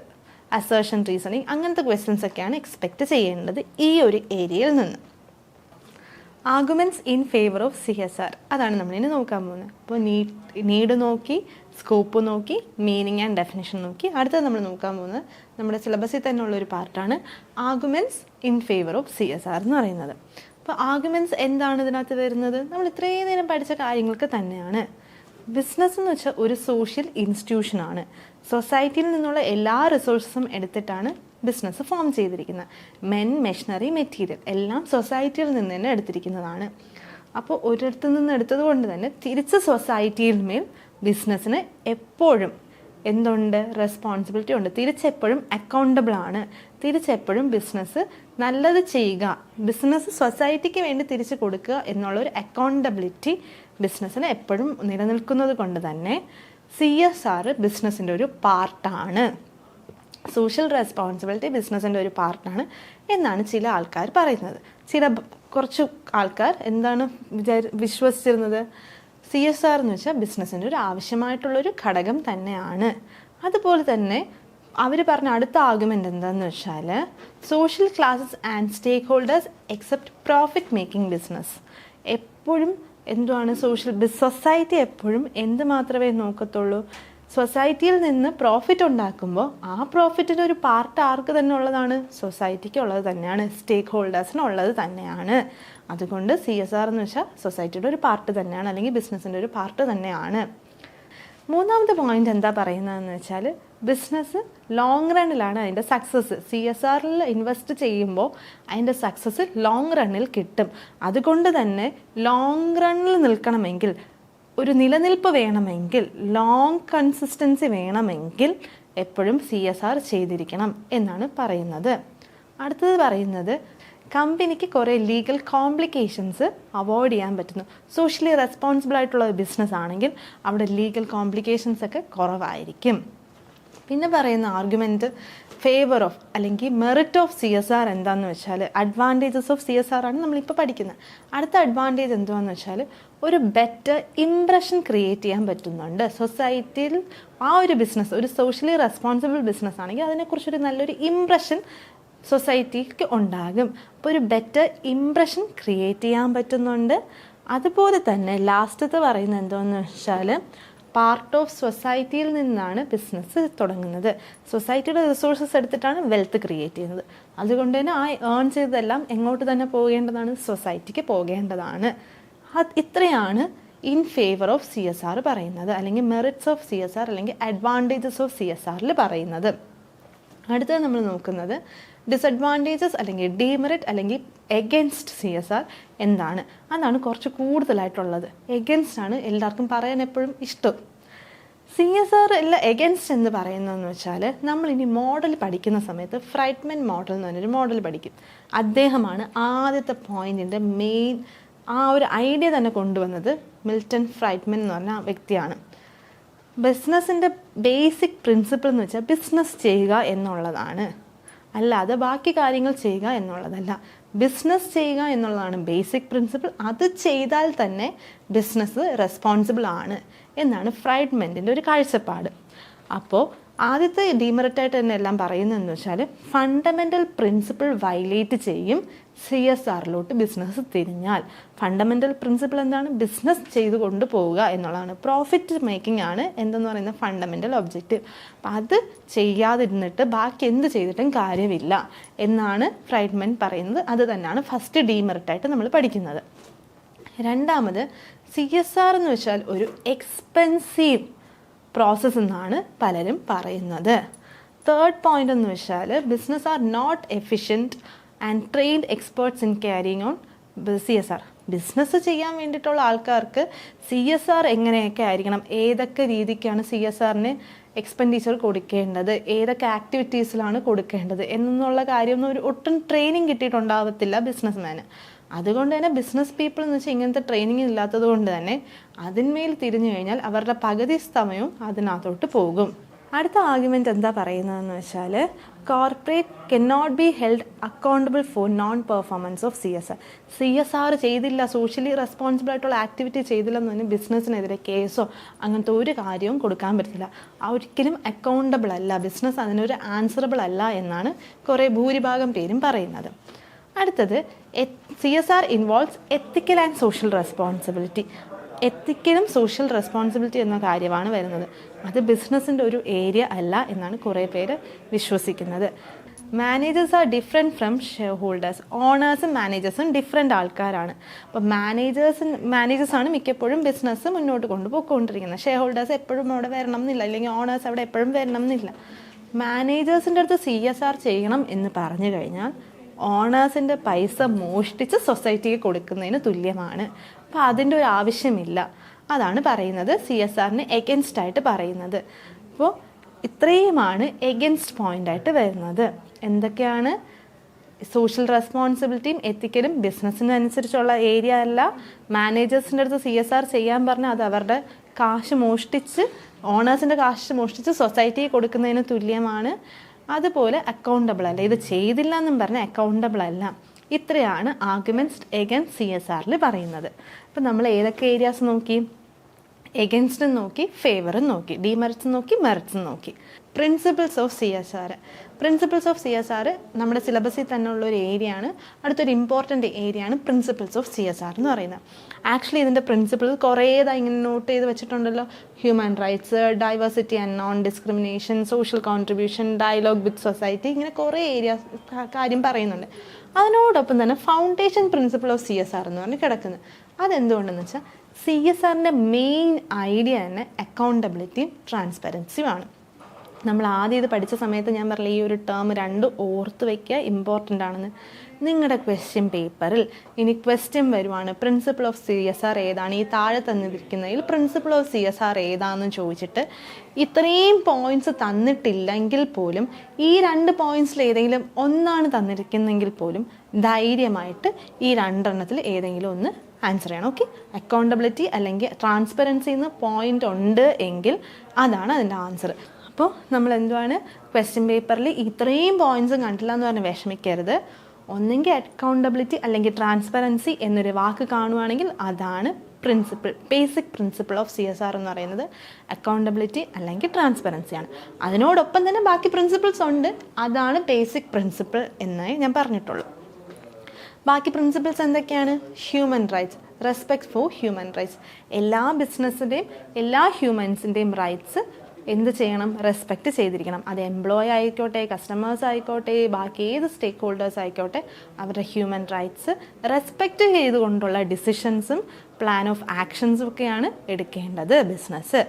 അസേർഷൻ റീസണിങ് അങ്ങനത്തെ ക്വസ്റ്റ്യൻസ് ഒക്കെയാണ് എക്സ്പെക്റ്റ് ചെയ്യേണ്ടത് ഈ ഒരു ഏരിയയിൽ നിന്ന്. Arguments in favour of CSR, അതാണ് നമ്മളിനി നോക്കാൻ പോകുന്നത്. അപ്പോൾ നീഡ് നോക്കി, സ്കോപ്പ് നോക്കി, മീനിങ് ആൻഡ് ഡെഫിനിഷൻ നോക്കി. അടുത്തത് നമ്മൾ നോക്കാൻ പോകുന്നത് നമ്മുടെ സിലബസിൽ തന്നെ ഉള്ളൊരു പാർട്ടാണ് arguments in favour of CSR എന്ന് പറയുന്നത്. അപ്പോൾ ആർഗ്യുമെൻറ്റ്സ് എന്താണ് ഇതിനകത്ത് വരുന്നത്, നമ്മൾ ഇത്രയും നേരം പഠിച്ച കാര്യങ്ങൾക്ക് തന്നെയാണ്. ബിസിനസ് എന്ന് വെച്ചാൽ ഒരു സോഷ്യൽ ഇൻസ്റ്റിറ്റ്യൂഷനാണ്. സൊസൈറ്റിയിൽ നിന്നുള്ള എല്ലാ റിസോഴ്സസും എടുത്തിട്ടാണ് ബിസിനസ് ഫോം ചെയ്തിരിക്കുന്നത്. മെഷീനറി, മെറ്റീരിയൽ എല്ലാം സൊസൈറ്റിയിൽ നിന്ന് തന്നെ എടുത്തിരിക്കുന്നതാണ്. അപ്പോൾ ഒരിടത്തു നിന്ന് എടുത്തത് കൊണ്ട് തന്നെ തിരിച്ച് സൊസൈറ്റിയിൽ മേൽ ബിസിനസ്സിന് എപ്പോഴും എന്തുണ്ട്, റെസ്പോൺസിബിലിറ്റി ഉണ്ട്. തിരിച്ചെപ്പോഴും അക്കൗണ്ടബിൾ ആണ്. തിരിച്ചെപ്പോഴും ബിസിനസ് നല്ലത് ചെയ്യുക, ബിസിനസ് സൊസൈറ്റിക്ക് വേണ്ടി തിരിച്ചു കൊടുക്കുക എന്നുള്ളൊരു അക്കൗണ്ടബിലിറ്റി ബിസിനസ്സിന് എപ്പോഴും നിലനിൽക്കുന്നത് കൊണ്ട് തന്നെ CSR ബിസിനസ്സിൻ്റെ ഒരു പാർട്ടാണ്. സോഷ്യൽ റെസ്പോൺസിബിലിറ്റി ബിസിനസ്സിൻ്റെ ഒരു പാർട്ടാണ് എന്നാണ് ചില ആൾക്കാർ പറയുന്നത്. കുറച്ച് ആൾക്കാർ എന്താണ് വിശ്വസിച്ചിരുന്നത്, CSR എന്ന് വെച്ചാൽ ബിസിനസ്സിൻ്റെ ഒരു ആവശ്യമായിട്ടുള്ളൊരു ഘടകം തന്നെയാണ്. അതുപോലെ തന്നെ അവർ പറഞ്ഞ അടുത്ത ആർഗ്യുമെൻ്റ് എന്താണെന്ന് വെച്ചാൽ social classes and stakeholders except profit making business. എപ്പോഴും എന്തുവാണ്, സൊസൈറ്റി എപ്പോഴും എന്ത് മാത്രമേ നോക്കത്തുള്ളൂ, സൊസൈറ്റിയിൽ നിന്ന് പ്രോഫിറ്റ് ഉണ്ടാക്കുമ്പോൾ ആ പ്രോഫിറ്റിൻ്റെ ഒരു പാർട്ട് ആർക്ക് തന്നെ ഉള്ളതാണ്, സൊസൈറ്റിക്ക് ഉള്ളത് തന്നെയാണ്, സ്റ്റേക്ക് ഹോൾഡേഴ്സിനുള്ളത് തന്നെയാണ്. അതുകൊണ്ട് CSR എന്ന് വെച്ചാൽ സൊസൈറ്റിയുടെ ഒരു പാർട്ട് തന്നെയാണ്, അല്ലെങ്കിൽ ബിസിനസ്സിൻ്റെ ഒരു പാർട്ട് തന്നെയാണ്. മൂന്നാമത്തെ പോയിന്റ് എന്താ പറയുന്നതെന്ന് വെച്ചാൽ ബിസിനസ് ലോങ് റണ്ണിലാണ് അതിൻ്റെ സക്സസ്. CSRൽ ഇൻവെസ്റ്റ് ചെയ്യുമ്പോൾ അതിൻ്റെ സക്സസ് ലോങ് റണ്ണിൽ കിട്ടും. അതുകൊണ്ട് തന്നെ ലോങ് റണ്ണിൽ നിൽക്കണമെങ്കിൽ, ഒരു നിലനിൽപ്പ് വേണമെങ്കിൽ, ലോങ് കൺസിസ്റ്റൻസി വേണമെങ്കിൽ എപ്പോഴും CSR ചെയ്തിരിക്കണം എന്നാണ് പറയുന്നത്. അടുത്തത് പറയുന്നത് കമ്പനിക്ക് കുറേ ലീഗൽ കോംപ്ലിക്കേഷൻസ് അവോയ്ഡ് ചെയ്യാൻ പറ്റുന്നു. സോഷ്യലി റെസ്പോൺസിബിൾ ആയിട്ടുള്ള ഒരു ബിസിനസ് ആണെങ്കിൽ അവിടെ ലീഗൽ കോംപ്ലിക്കേഷൻസ് ഒക്കെ കുറവായിരിക്കും. പിന്നെ പറയുന്ന ആർഗ്യുമെൻറ്റ് ഫേവർ ഓഫ് അല്ലെങ്കിൽ മെറിറ്റ് ഓഫ് CSR എന്താണെന്ന് വെച്ചാൽ അഡ്വാൻറ്റേജസ് ഓഫ് CSR ആണ് നമ്മളിപ്പോൾ പഠിക്കുന്നത്. അടുത്ത അഡ്വാൻറ്റേജ് എന്താണെന്ന് വെച്ചാൽ ഒരു ബെറ്റർ ഇംപ്രഷൻ ക്രിയേറ്റ് ചെയ്യാൻ പറ്റുന്നുണ്ട് സൊസൈറ്റിയിൽ. ആ ഒരു ബിസിനസ് ഒരു സോഷ്യലി റെസ്പോൺസിബിൾ ബിസിനസ് ആണെങ്കിൽ അതിനെക്കുറിച്ചൊരു നല്ലൊരു ഇംപ്രഷൻ സൊസൈറ്റിക്ക് ഉണ്ടാകും. അപ്പോൾ ഒരു ബെറ്റർ ഇംപ്രഷൻ ക്രിയേറ്റ് ചെയ്യാൻ പറ്റുന്നുണ്ട്. അതുപോലെ തന്നെ ലാസ്റ്റത്തെ പറയുന്നത് എന്താണെന്ന് വെച്ചാൽ പാർട്ട് ഓഫ് സൊസൈറ്റിയിൽ നിന്നാണ് ബിസിനസ് തുടങ്ങുന്നത്. സൊസൈറ്റിയുടെ റിസോഴ്സസ് എടുത്തിട്ടാണ് വെൽത്ത് ക്രിയേറ്റ് ചെയ്യുന്നത്. അതുകൊണ്ട് തന്നെ ആ ഏൺ ചെയ്തതെല്ലാം എങ്ങോട്ട് തന്നെ പോകേണ്ടതാണ്, സൊസൈറ്റിക്ക് പോകേണ്ടതാണ്. ഇത്രയാണ് ഇൻ ഫേവർ ഓഫ് CSR പറയുന്നത്, അല്ലെങ്കിൽ മെറിറ്റ്സ് ഓഫ് CSR അല്ലെങ്കിൽ അഡ്വാൻറ്റേജസ് ഓഫ് CSRൽ പറയുന്നത്. അടുത്തത് നമ്മൾ നോക്കുന്നത് ഡിസഡ്വാൻറ്റേജസ് അല്ലെങ്കിൽ ഡീമെറിറ്റ് അല്ലെങ്കിൽ എഗൻസ്റ്റ് CSR എന്താണ്, അതാണ് കുറച്ച് കൂടുതലായിട്ടുള്ളത്. എഗൻസ്റ്റ് ആണ് എല്ലാവർക്കും പറയാൻ എപ്പോഴും ഇഷ്ടം. CSR എല്ലാം എഗൻസ്റ്റ് എന്ന് പറയുന്നതെന്ന് വെച്ചാൽ നമ്മളിനി മോഡൽ പഠിക്കുന്ന സമയത്ത് ഫ്രൈഡ്മൻ മോഡൽ എന്ന് പറഞ്ഞൊരു മോഡൽ പഠിക്കും. അദ്ദേഹമാണ് ആദ്യത്തെ പോയിന്റിൻ്റെ മെയിൻ ആ ഒരു ഐഡിയ തന്നെ കൊണ്ടുവന്നത്. മിൽട്ടൺ ഫ്രൈഡ്മൻ എന്ന് പറഞ്ഞ വ്യക്തിയാണ്. ബിസിനസ്സിൻ്റെ ബേസിക് പ്രിൻസിപ്പിൾ എന്ന് വെച്ചാൽ ബിസിനസ് ചെയ്യുക എന്നുള്ളതാണ്, അല്ലാതെ ബാക്കി കാര്യങ്ങൾ ചെയ്യുക എന്നുള്ളതല്ല. ബിസിനസ് ചെയ്യുക എന്നുള്ളതാണ് ബേസിക് പ്രിൻസിപ്പിൾ. അത് ചെയ്താൽ തന്നെ ബിസിനസ് റെസ്പോൺസിബിൾ ആണ് എന്നാണ് ഫ്രൈഡ്മെൻറ്റിൻ്റെ ഒരു കാഴ്ചപ്പാട്. അപ്പോൾ ആദ്യത്തെ ഡീമെറിറ്റായിട്ട് തന്നെ എല്ലാം പറയുന്നതെന്ന് വെച്ചാൽ ഫണ്ടമെൻ്റൽ പ്രിൻസിപ്പിൾ വയലേറ്റ് ചെയ്യും CSRലോട്ട് ബിസിനസ് തിരിഞ്ഞാൽ. ഫണ്ടമെൻ്റൽ പ്രിൻസിപ്പിൾ എന്താണ്? ബിസിനസ് ചെയ്ത് കൊണ്ടുപോവുക എന്നുള്ളതാണ്. പ്രോഫിറ്റ് മേക്കിംഗ് ആണ് എന്തെന്ന് പറയുന്ന ഫണ്ടമെൻ്റൽ ഒബ്ജക്റ്റീവ്. അപ്പം അത് ചെയ്യാതിരുന്നിട്ട് ബാക്കി എന്ത് ചെയ്തിട്ടും കാര്യമില്ല എന്നാണ് ഫ്രൈഡ്മെൻ പറയുന്നത്. അത് തന്നെയാണ് ഫസ്റ്റ് ഡീമെറിറ്റായിട്ട് നമ്മൾ പഠിക്കുന്നത്. രണ്ടാമത്, CSR എന്ന് വെച്ചാൽ ഒരു എക്സ്പെൻസീവ് പ്രോസസ്സ് എന്നാണ് പലരും പറയുന്നത്. തേർഡ് പോയിന്റ് എന്ന് വെച്ചാൽ business are not efficient and trained experts in carrying on CSR. Business ചെയ്യാൻ വേണ്ടിയിട്ടുള്ള ആൾക്കാർക്ക് CSR എങ്ങനെയൊക്കെ ആയിരിക്കണം, ഏതൊക്കെ രീതിക്കാണ് CSRന് എക്സ്പെൻഡിച്ചർ കൊടുക്കേണ്ടത്, ഏതൊക്കെ ആക്ടിവിറ്റീസിലാണ് കൊടുക്കേണ്ടത് എന്നുള്ള കാര്യമൊന്നും ഒരു ഒട്ടും ട്രെയിനിങ് കിട്ടിയിട്ടുണ്ടാവത്തില്ല ബിസിനസ്മാന്. അതുകൊണ്ട് തന്നെ ബിസിനസ് പീപ്പിൾ എന്ന് വെച്ചാൽ ഇങ്ങനത്തെ ട്രെയിനിങ് ഇല്ലാത്തത് കൊണ്ട് തന്നെ അതിന്മേൽ തിരിഞ്ഞു കഴിഞ്ഞാൽ അവരുടെ പകുതി സമയവും അതിനകത്തോട്ട് പോകും. അടുത്ത ആർഗ്യുമെൻ്റ് എന്താ പറയുന്നതെന്ന് വെച്ചാൽ corporate cannot be held accountable four non performance of CSR ചെയ്തില്ല, സോഷ്യലി റെസ്പോൺസിബിൾ ആയിട്ടുള്ള ആക്ടിവിറ്റി ചെയ്തില്ലെന്ന് പറഞ്ഞാൽ ബിസിനസ്സിനെതിരെ കേസോ അങ്ങനത്തെ ഒരു കാര്യവും കൊടുക്കാൻ പറ്റില്ല. ഒരിക്കലും അക്കൗണ്ടബിൾ അല്ല, ബിസിനസ് അതിനൊരു ആൻസറബിൾ അല്ല എന്നാണ് കുറേ ഭൂരിഭാഗം പേരും പറയുന്നത്. അടുത്തത്, CSR involves ethical and social responsibility. എത്തിക്കലും സോഷ്യൽ റെസ്പോൺസിബിലിറ്റി എന്ന കാര്യമാണ് വരുന്നത്. അത് ബിസിനസ്സിൻ്റെ ഒരു ഏരിയ അല്ല എന്നാണ് കുറേ പേര് വിശ്വസിക്കുന്നത്. Managers are different from share holders. ഓണേഴ്സും മാനേജേഴ്സും ഡിഫറെൻ്റ് ആൾക്കാരാണ്. അപ്പോൾ മാനേജേഴ്സാണ് മിക്കപ്പോഴും ബിസിനസ് മുന്നോട്ട് കൊണ്ടുപോയിക്കൊണ്ടിരിക്കുന്നത്. ഷെയർ ഹോൾഡേഴ്സ് എപ്പോഴും അവിടെ വരണം എന്നില്ല, അല്ലെങ്കിൽ ഓണേഴ്സ് അവിടെ എപ്പോഴും വരണം എന്നില്ല. മാനേജേഴ്സിൻ്റെ അടുത്ത് CSR ചെയ്യണം എന്ന് പറഞ്ഞു കഴിഞ്ഞാൽ ഓണേഴ്സിൻ്റെ പൈസ മോഷ്ടിച്ച് സൊസൈറ്റിക്ക് കൊടുക്കുന്നതിന് തുല്യമാണ്. അപ്പോൾ അതിൻ്റെ ഒരു ആവശ്യമില്ല. അതാണ് പറയുന്നത് CSRന് എഗൻസ്റ്റ് ആയിട്ട് പറയുന്നത്. അപ്പോൾ ഇത്രയുമാണ് എഗൻസ്റ്റ് പോയിൻ്റായിട്ട് വരുന്നത്. എന്തൊക്കെയാണ്? സോഷ്യൽ റെസ്പോൺസിബിലിറ്റിയും എത്തിക്കലും ബിസിനസ്സിനനുസരിച്ചുള്ള ഏരിയ അല്ല. മാനേജേഴ്സിൻ്റെ അടുത്ത് CSR ചെയ്യാൻ പറഞ്ഞാൽ അത് അവരുടെ കാശ് മോഷ്ടിച്ച്, ഓണേഴ്സിൻ്റെ കാശ് മോഷ്ടിച്ച് സൊസൈറ്റിക്ക് കൊടുക്കുന്നതിന് തുല്യമാണ്. അതുപോലെ അക്കൗണ്ടബിൾ അല്ല, ഇത് ചെയ്തില്ല എന്നും പറഞ്ഞാൽ അക്കൗണ്ടബിൾ അല്ല. ഇത്രയാണ് ആർഗ്യുമെൻറ്റ്സ് എഗൻസ്റ്റ് CSRൽ പറയുന്നത്. അപ്പം നമ്മൾ ഏതൊക്കെ ഏരിയാസ് നോക്കി? എഗൻസ്റ്റും നോക്കി, ഫേവറും നോക്കി, ഡിമെറിറ്റ്സും നോക്കി, മെറിറ്റ്സും നോക്കി. Principles of CSR. Principles of CSR നമ്മുടെ സിലബസിൽ തന്നെ ഉള്ള ഒരു ഏരിയയാണ്. അടുത്തൊരു ഇമ്പോർട്ടൻ്റ് ഏരിയയാണ് പ്രിൻസിപ്പിൾസ് ഓഫ് CSR എന്ന് പറയുന്നത്. ആക്ച്വലി ഇതിൻ്റെ പ്രിൻസിപ്പിൾ കുറേതായി ഇങ്ങനെ നോട്ട് ചെയ്ത് വെച്ചിട്ടുണ്ടല്ലോ. Human rights, diversity and non discrimination, social contribution, dialogue with society, ഇങ്ങനെ കുറേ ഏരിയാസ് കാര്യം പറയുന്നുണ്ട്. അതിനോടൊപ്പം തന്നെ ഫൗണ്ടേഷൻ പ്രിൻസിപ്പിൾ ഓഫ് CSR എന്ന് പറഞ്ഞ് കിടക്കുന്നത്. അതെന്തുകൊണ്ടെന്ന് വെച്ചാൽ CSRൻ്റെ മെയിൻ ഐഡിയ തന്നെ അക്കൗണ്ടബിലിറ്റിയും ട്രാൻസ്പെറൻസിയുമാണ്. നമ്മൾ ആദ്യം ഇത് പഠിച്ച സമയത്ത് ഞാൻ പറഞ്ഞില്ല, ഈ ഒരു ടേം രണ്ട് ഓർത്ത് വയ്ക്കുക ഇമ്പോർട്ടൻ്റ് ആണെന്ന്. നിങ്ങളുടെ ക്വസ്റ്റ്യൻ പേപ്പറിൽ ഇനി ക്വസ്റ്റ്യൻ വരുവാണ്, പ്രിൻസിപ്പിൾ ഓഫ് CSR ഏതാണ്, ഈ താഴെ തന്നിരിക്കുന്നതിൽ പ്രിൻസിപ്പിൾ ഓഫ് CSR ഏതാണെന്ന് ചോദിച്ചിട്ട് ഇത്രയും പോയിൻറ്റ്സ് തന്നിട്ടില്ലെങ്കിൽ പോലും ഈ 2 പോയിൻറ്റ്സിൽ ഏതെങ്കിലും ഒന്നാണ് തന്നിരിക്കുന്നെങ്കിൽ പോലും ധൈര്യമായിട്ട് ഈ 2 ഏതെങ്കിലും ഒന്ന് ആൻസർ ചെയ്യണം. ഓക്കെ, അക്കൗണ്ടബിലിറ്റി അല്ലെങ്കിൽ ട്രാൻസ്പെറൻസി എന്ന് പോയിൻ്റ് ഉണ്ട് എങ്കിൽ അതാണ് അതിൻ്റെ ആൻസർ. അപ്പോൾ നമ്മൾ എന്തുവാണ്, ക്വസ്റ്റ്യൻ പേപ്പറിൽ ഇത്രയും പോയിൻറ്റ്സും കണ്ടില്ല എന്ന് പറഞ്ഞ് വിഷമിക്കരുത്. ഒന്നെങ്കിൽ അക്കൗണ്ടബിലിറ്റി അല്ലെങ്കിൽ ട്രാൻസ്പെറൻസി എന്നൊരു വാക്ക് കാണുവാണെങ്കിൽ അതാണ് principle, basic principle of CSR എന്ന് പറയുന്നത് അക്കൗണ്ടബിലിറ്റി അല്ലെങ്കിൽ ട്രാൻസ്പെറൻസിയാണ്. അതിനോടൊപ്പം തന്നെ ബാക്കി പ്രിൻസിപ്പിൾസ് ഉണ്ട്, അതാണ് ബേസിക് പ്രിൻസിപ്പിൾ എന്നേ ഞാൻ പറഞ്ഞിട്ടുള്ളൂ. ബാക്കി പ്രിൻസിപ്പിൾസ് എന്തൊക്കെയാണ്? Human rights, respect for human rights. എല്ലാ ബിസിനസ്സിൻ്റെയും എല്ലാ ഹ്യൂമൻസിൻ്റെയും റൈറ്റ്സ് എന്ത് ചെയ്യണം? റെസ്പെക്റ്റ് ചെയ്തിരിക്കണം. അത് എംപ്ലോയി ആയിക്കോട്ടെ, കസ്റ്റമേഴ്സ് ആയിക്കോട്ടെ, ബാക്കി ഏത് സ്റ്റേക്ക് ഹോൾഡേഴ്സ് ആയിക്കോട്ടെ, അവരുടെ ഹ്യൂമൻ റൈറ്റ്സ് റെസ്പെക്റ്റ് ചെയ്തുകൊണ്ടുള്ള ഡിസിഷൻസും പ്ലാൻ ഓഫ് ആക്ഷൻസും ഒക്കെയാണ് എടുക്കേണ്ടത് ബിസിനസ്.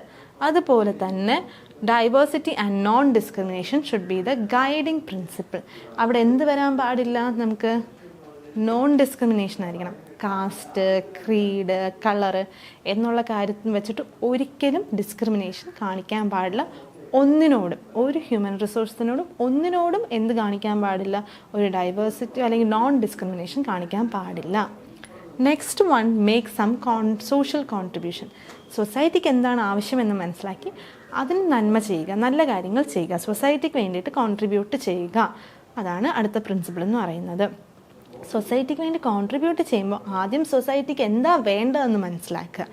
അതുപോലെ തന്നെ diversity and non discrimination should be the guiding principle. അവിടെ എന്ത് വരാൻ പാടില്ല? നമുക്ക് നോൺ ഡിസ്ക്രിമിനേഷൻ ആയിരിക്കണം. കാസ്റ്റ്, ക്രീഡ്, കളറ് എന്നുള്ള കാര്യത്തിൽ വെച്ചിട്ട് ഒരിക്കലും ഡിസ്ക്രിമിനേഷൻ കാണിക്കാൻ പാടില്ല. ഒന്നിനോടും, ഒരു ഹ്യൂമൻ റിസോഴ്സിനോടും ഒന്നിനോടും എന്ത് കാണിക്കാൻ പാടില്ല? ഒരു ഡൈവേഴ്സിറ്റി അല്ലെങ്കിൽ നോൺ ഡിസ്ക്രിമിനേഷൻ കാണിക്കാൻ പാടില്ല. Next one, make some social contribution. സൊസൈറ്റിക്ക് എന്താണ് ആവശ്യമെന്ന് മനസ്സിലാക്കി അതിന് നന്മ ചെയ്യുക, നല്ല കാര്യങ്ങൾ ചെയ്യുക, സൊസൈറ്റിക്ക് വേണ്ടിയിട്ട് കോൺട്രിബ്യൂട്ട് ചെയ്യുക. അതാണ് അടുത്ത പ്രിൻസിപ്പിൾ എന്ന് പറയുന്നത്. സൊസൈറ്റിക്ക് വേണ്ടി കോൺട്രിബ്യൂട്ട് ചെയ്യുമ്പോൾ ആദ്യം സൊസൈറ്റിക്ക് എന്താ വേണ്ടതെന്ന് മനസ്സിലാക്കുക.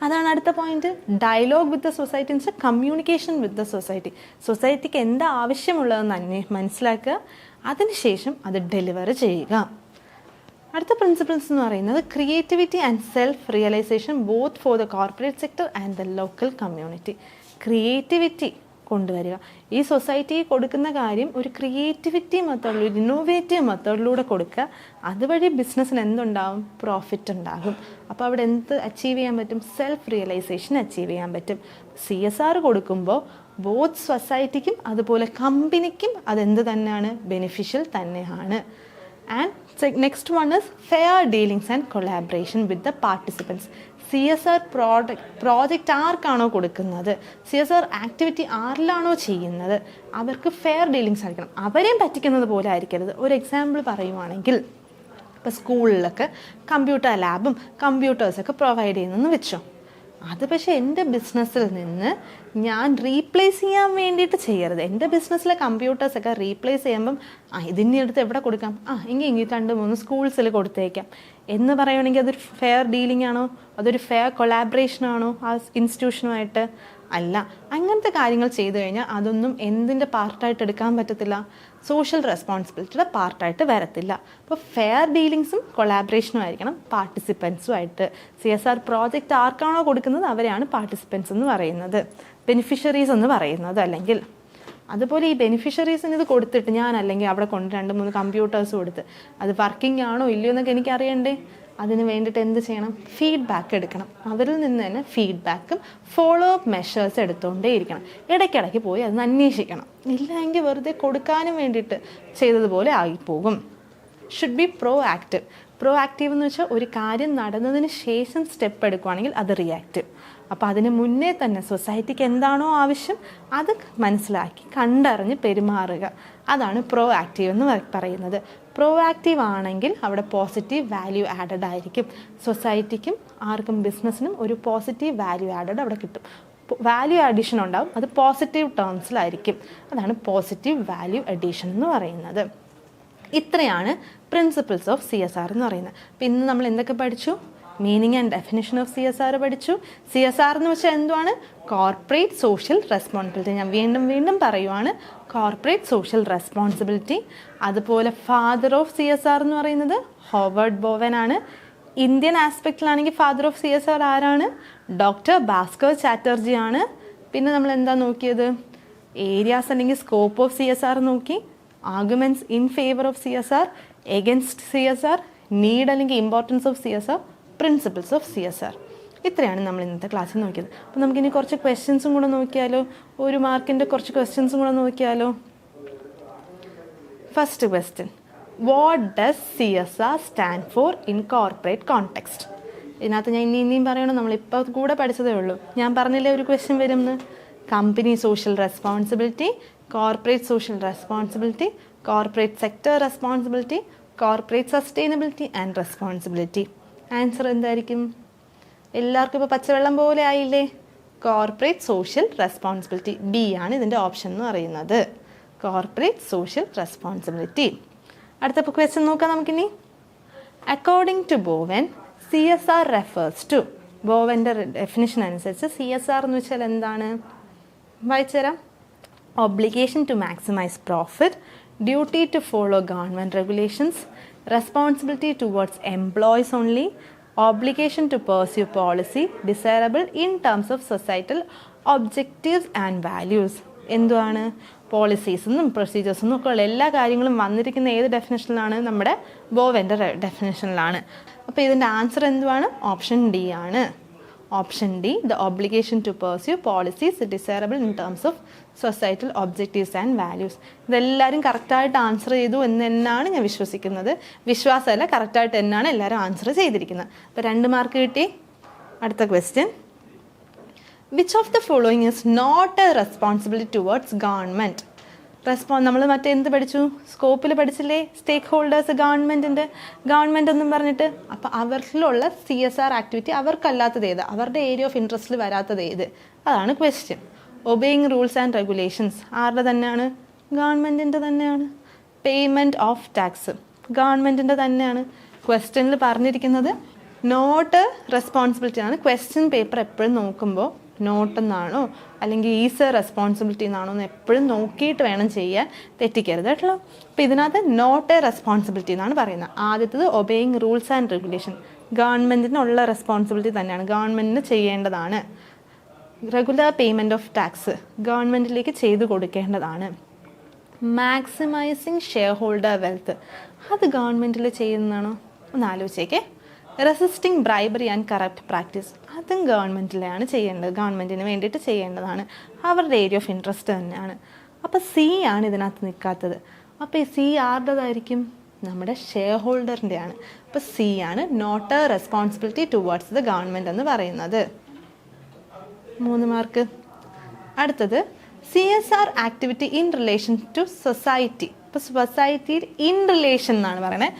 അതാണ് അടുത്ത point. Dialogue with the society എന്ന് വെച്ചാൽ കമ്മ്യൂണിക്കേഷൻ വിത്ത് ദ സൊസൈറ്റി. സൊസൈറ്റിക്ക് എന്താ ആവശ്യമുള്ളതെന്ന് മനസ്സിലാക്കുക, അതിനുശേഷം അത് ഡെലിവർ ചെയ്യുക. അടുത്ത പ്രിൻസിപ്പിൾസ് എന്ന് പറയുന്നത് creativity and self realisation both for the corporate sector and the local community. Creativity കൊണ്ടുവരിക. ഈ സൊസൈറ്റിയിൽ കൊടുക്കുന്ന കാര്യം ഒരു ക്രിയേറ്റിവിറ്റി മെത്തേഡിൽ, ഒരു ഇന്നോവേറ്റീവ് മെത്തേഡിലൂടെ കൊടുക്കുക. അതുവഴി ബിസിനസ്സിന് എന്തുണ്ടാവും? പ്രോഫിറ്റ് ഉണ്ടാകും. അപ്പോൾ അവിടെ എന്ത് അച്ചീവ് ചെയ്യാൻ പറ്റും? സെൽഫ് റിയലൈസേഷൻ അച്ചീവ് ചെയ്യാൻ പറ്റും. CSR കൊടുക്കുമ്പോൾ ബോത്ത് സൊസൈറ്റിക്കും അതുപോലെ കമ്പനിക്കും അതെന്ത് തന്നെയാണ്? ബെനിഫിഷ്യൽ തന്നെയാണ്. And next one is fair dealings and collaboration with the participants. CSR project ആർക്കാണോ കൊടുക്കുന്നത്, CSR ആക്ടിവിറ്റി ആരിലാണോ ചെയ്യുന്നത്, അവർക്ക് ഫെയർ ഡീലിങ്സ് ആയിരിക്കണം. അവരെയും പറ്റിക്കുന്നത് പോലെ ആയിരിക്കരുത്. ഒരു എക്സാമ്പിൾ പറയുവാണെങ്കിൽ, ഇപ്പോൾ സ്കൂളിലൊക്കെ കമ്പ്യൂട്ടർ ലാബും കമ്പ്യൂട്ടേഴ്സൊക്കെ പ്രൊവൈഡ് ചെയ്യുന്നെന്ന് വെച്ചോ. അത് പക്ഷേ എൻ്റെ ബിസിനസ്സിൽ നിന്ന് ഞാൻ റീപ്ലേസ് ചെയ്യാൻ വേണ്ടിയിട്ട് ചെയ്യരുത്. എൻ്റെ ബിസിനസ്സിലെ കമ്പ്യൂട്ടേഴ്സൊക്കെ റീപ്ലേസ് ചെയ്യുമ്പം ഇതിൻ്റെ അടുത്ത് എവിടെ കൊടുക്കാം? എങ്കിൽ 2-3 സ്കൂൾസിൽ കൊടുത്തേക്കാം എന്ന് പറയുകയാണെങ്കിൽ അതൊരു ഫെയർ ഡീലിംഗ് ആണോ? അതൊരു ഫെയർ കൊളാബറേഷനാണോ ആ ഇൻസ്റ്റിറ്റ്യൂഷനുമായിട്ട്? അല്ല. അങ്ങനത്തെ കാര്യങ്ങൾ ചെയ്തു കഴിഞ്ഞാൽ അതൊന്നും എന്തിൻ്റെ പാർട്ടായിട്ട് എടുക്കാൻ പറ്റത്തില്ല? സോഷ്യൽ റെസ്പോൺസിബിലിറ്റിയുടെ പാർട്ടായിട്ട് വരത്തില്ല. അപ്പോൾ ഫെയർ ഡീലിങ്സും കൊളാബറേഷനും ആയിരിക്കണം പാർട്ടിസിപ്പൻസുമായിട്ട്. CSR പ്രോജക്റ്റ് ആർക്കാണോ കൊടുക്കുന്നത് അവരെയാണ് പാർട്ടിസിപ്പൻസ് എന്ന് പറയുന്നത്, ബെനിഫിഷ്യറീസ് എന്ന് പറയുന്നത്. അല്ലെങ്കിൽ അതുപോലെ ഈ ബെനിഫിഷ്യറീസിന് ഇത് കൊടുത്തിട്ട് ഞാൻ അല്ലെങ്കിൽ അവിടെ കൊണ്ട് 2-3 കമ്പ്യൂട്ടേഴ്സ് കൊടുത്ത് അത് വർക്കിംഗ് ആണോ ഇല്ലയോ എന്നൊക്കെ എനിക്ക് അറിയണ്ടേ? അതിന് വേണ്ടിയിട്ട് എന്ത് ചെയ്യണം? ഫീഡ്ബാക്ക് എടുക്കണം. അവരിൽ നിന്ന് തന്നെ ഫീഡ്ബാക്കും ഫോളോ അപ്പ് മെഷേഴ്സ് എടുത്തുകൊണ്ടേ ഇരിക്കണം. ഇടയ്ക്കിടയ്ക്ക് പോയി അത് അന്വേഷിക്കണം. ഇല്ലെങ്കിൽ വെറുതെ കൊടുക്കാനും വേണ്ടിയിട്ട് ചെയ്തതുപോലെ ആയിപ്പോകും. Should be proactive. Proactive എന്ന് വെച്ചാൽ ഒരു കാര്യം നടന്നതിന് ശേഷം സ്റ്റെപ്പ് എടുക്കുകയാണെങ്കിൽ അത് റിയാക്റ്റീവ്. അപ്പോൾ അതിന് മുന്നേ തന്നെ സൊസൈറ്റിക്ക് എന്താണോ ആവശ്യം അത് മനസ്സിലാക്കി കണ്ടറിഞ്ഞ് പെരുമാറുക. അതാണ് പ്രോ ആക്റ്റീവ് എന്ന് പറയുന്നത്. പ്രോ ആക്റ്റീവ് ആണെങ്കിൽ അവിടെ പോസിറ്റീവ് വാല്യൂ ആഡഡ് ആയിരിക്കും. സൊസൈറ്റിക്കും ആർക്കും ബിസിനസ്സിനും ഒരു പോസിറ്റീവ് വാല്യൂ ആഡഡ് അവിടെ കിട്ടും. വാല്യൂ അഡീഷൻ ഉണ്ടാവും, അത് പോസിറ്റീവ് ടേംസിലായിരിക്കും. അതാണ് പോസിറ്റീവ് വാല്യൂ അഡീഷൻ എന്ന് പറയുന്നത്. ഇത്രയാണ് പ്രിൻസിപ്പിൾസ് ഓഫ് CSR എന്ന് പറയുന്നത്. അപ്പോൾ ഇന്ന് നമ്മൾ എന്തൊക്കെ പഠിച്ചു? Meaning and definition of CSR പഠിച്ചു. CSR എന്ന് വെച്ചാൽ എന്തുവാണ്? Corporate social responsibility. ഞാൻ വീണ്ടും പറയുവാണ്, കോർപ്പറേറ്റ് സോഷ്യൽ റെസ്പോൺസിബിലിറ്റി. അതുപോലെ ഫാദർ ഓഫ് CSR എന്ന് പറയുന്നത് ഹോവർഡ് ബോവൻ ആണ്. ഇന്ത്യൻ ആസ്പെക്റ്റിലാണെങ്കിൽ ഫാദർ ഓഫ് CSR ആരാണ്? ഡോക്ടർ ഭാസ്കർ ചാറ്റർജി ആണ്. പിന്നെ നമ്മൾ എന്താ നോക്കിയത്? ഏരിയാസ് അല്ലെങ്കിൽ സ്കോപ്പ് ഓഫ് CSR നോക്കി. Arguments in favour of CSR, against CSR, need അല്ലെങ്കിൽ importance of CSR, principles of CSR. ഇത്രയാണ് നമ്മൾ ഇന്നത്തെ ക്ലാസ്സിൽ നോക്കിയത്. അപ്പോൾ നമുക്കിനി കുറച്ച് ക്വസ്റ്റ്യൻസും കൂടെ നോക്കിയാലോ? 1 മാർക്കിൻ്റെ കുറച്ച് ക്വസ്റ്റ്യൻസും കൂടെ നോക്കിയാലോ? First question, what does CSR stand for in corporate context? ഇതിനകത്ത് ഞാൻ ഇനിയും പറയണം, നമ്മളിപ്പോൾ കൂടെ പഠിച്ചതേ ഉള്ളൂ. ഞാൻ പറഞ്ഞില്ലേ ഒരു ക്വസ്റ്റ്യൻ വരുമെന്ന്. Company social responsibility, corporate social responsibility, corporate sector responsibility, corporate sustainability and responsibility. Answer എന്തായിരിക്കും? എല്ലാവർക്കും ഇപ്പോൾ പച്ചവെള്ളം പോലെ ആയില്ലേ? Corporate social responsibility. B ആണ് ഇതിൻ്റെ ഓപ്ഷൻ എന്ന് പറയുന്നത്. Corporate social responsibility. അടുത്ത ക്വസ്റ്റ്യൻ നോക്കാം നമുക്കിനി. According to Bowen, CSR refers to. ബോവൻ്റെ ഡെഫിനിഷൻ അനുസരിച്ച് CSR എന്ന് വെച്ചാൽ എന്താണ്? വായിച്ചുതരാം. Obligation to maximise profit, duty to follow government regulations, responsibility towards employees only, obligation to pursue policy desirable in terms of societal objectives and values. എന്തുവാണ്? പോളിസീസെന്നും പ്രൊസീജിയേഴ്സെന്നും ഒക്കെ ഉള്ള എല്ലാ കാര്യങ്ങളും വന്നിരിക്കുന്ന ഏത് ഡെഫിനേഷനിലാണ്? നമ്മുടെ ബോവൻ്റെ ഡെഫിനേഷനിലാണ്. അപ്പോൾ ഇതിൻ്റെ ആൻസർ എന്തുവാണ്? ഓപ്ഷൻ D ആണ്. Option D, the obligation to pursue policies desirable in terms of societal objectives and values. ഇതെല്ലാവരും കറക്റ്റായിട്ട് ആൻസർ ചെയ്തു എന്ന് തന്നെയാണ് ഞാൻ വിശ്വസിക്കുന്നത്. വിശ്വാസമല്ല, കറക്റ്റായിട്ട് തന്നെയാണ് എല്ലാവരും ആൻസർ ചെയ്തിരിക്കുന്നത്. അപ്പോൾ 2 മാർക്ക് കിട്ടി. അടുത്ത question, which of the following is not a responsibility towards government? നമ്മൾ മറ്റെന്ത് പഠിച്ചു, സ്കോപ്പിൽ പഠിച്ചില്ലേ, സ്റ്റേക്ക് ഹോൾഡേഴ്സ്, ഗവൺമെൻറ് എന്നും പറഞ്ഞിട്ട്. അപ്പോൾ അവരിലുള്ള CSR ആക്ടിവിറ്റി അവർക്കല്ലാത്തത് ഏത്, അവരുടെ ഏരിയ ഓഫ് ഇൻട്രസ്റ്റിൽ വരാത്തത് ഏത്, അതാണ് question. Obeying rules and regulations ആരുടെ തന്നെയാണ്, ഗവൺമെൻറ്റിൻ്റെ തന്നെയാണ്. പേയ്മെൻറ്റ് ഓഫ് ടാക്സ് ഗവൺമെൻറ്റിൻ്റെ തന്നെയാണ്. ക്വസ്റ്റ്യനിൽ പറഞ്ഞിരിക്കുന്നത് നോട്ട് റെസ്പോൺസിബിലിറ്റി ആണ്. ക്വസ്റ്റ്യൻ പേപ്പർ എപ്പോഴും നോക്കുമ്പോൾ നോട്ടെന്നാണോ അല്ലെങ്കിൽ ഈസ് റെസ്പോൺസിബിലിറ്റി എന്നാണോ എന്ന് എപ്പോഴും നോക്കിയിട്ട് വേണം ചെയ്യാൻ, തെറ്റിക്കരുത് കേട്ടോ. അപ്പോൾ ഇതിനകത്ത് നോട്ട് എ റെസ്പോൺസിബിലിറ്റി എന്നാണ് പറയുന്നത്. ആദ്യത്തത് ഒബേയിങ് റൂൾസ് ആൻഡ് റെഗുലേഷൻ, ഗവൺമെൻറ്റിനുള്ള റെസ്പോൺസിബിലിറ്റി തന്നെയാണ്, ഗവൺമെൻറ്റിന് ചെയ്യേണ്ടതാണ്. റെഗുലർ പേയ്മെൻറ്റ് ഓഫ് ടാക്സ് ഗവൺമെൻറ്റിലേക്ക് ചെയ്തു കൊടുക്കേണ്ടതാണ്. മാക്സിമൈസിങ് ഷെയർ ഹോൾഡർ വെൽത്ത് അത് ഗവൺമെൻറ്റിൽ ചെയ്യുന്നതാണോ, ഒന്ന് ആലോചിച്ചേക്കേ. Resisting bribery and corrupt practice അതും ഗവൺമെൻറ്റിലാണ് ചെയ്യേണ്ടത്, ഗവൺമെൻറ്റിന് വേണ്ടിയിട്ട് ചെയ്യേണ്ടതാണ്, അവരുടെ ഏരിയ ഓഫ് ഇൻട്രസ്റ്റ് തന്നെയാണ്. അപ്പോൾ C ആണ് ഇതിനകത്ത് നിൽക്കാത്തത്. അപ്പോൾ ഈ C ആരുടേതായിരിക്കും, നമ്മുടെ ഷെയർ ഹോൾഡറിൻ്റെയാണ്. അപ്പോൾ C ആണ് not a responsibility towards the government എന്ന് പറയുന്നത്. 3 മാർക്ക്. അടുത്തത് CSR activity in relation to society. ഇപ്പോൾ സൊസൈറ്റിയിൽ ഇൻ റിലേഷൻ എന്നാണ് പറയുന്നത്,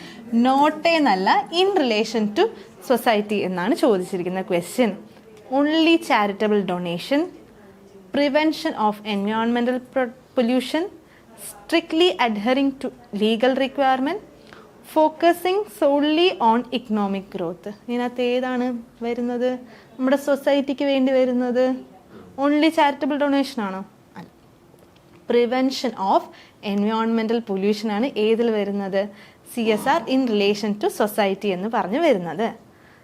നോട്ട് എന്നല്ല, ഇൻ റിലേഷൻ ടു സൊസൈറ്റി എന്നാണ് ചോദിച്ചിരിക്കുന്ന question. Only charitable donation, prevention of environmental pollution, strictly adhering to legal requirement, focusing solely on economic growth. ഇതിനകത്ത് ഏതാണ് വരുന്നത്, നമ്മുടെ സൊസൈറ്റിക്ക് വേണ്ടി വരുന്നത് ഓൺലി ചാരിറ്റബിൾ ഡൊണേഷൻ ആണോ, അല്ല. പ്രിവെൻഷൻ ഓഫ് എൻവയോൺമെൻറ്റൽ പൊല്യൂഷൻ ആണ് ഏതിൽ വരുന്നത്, CSR in relation to society എന്ന് പറഞ്ഞ് വരുന്നത്.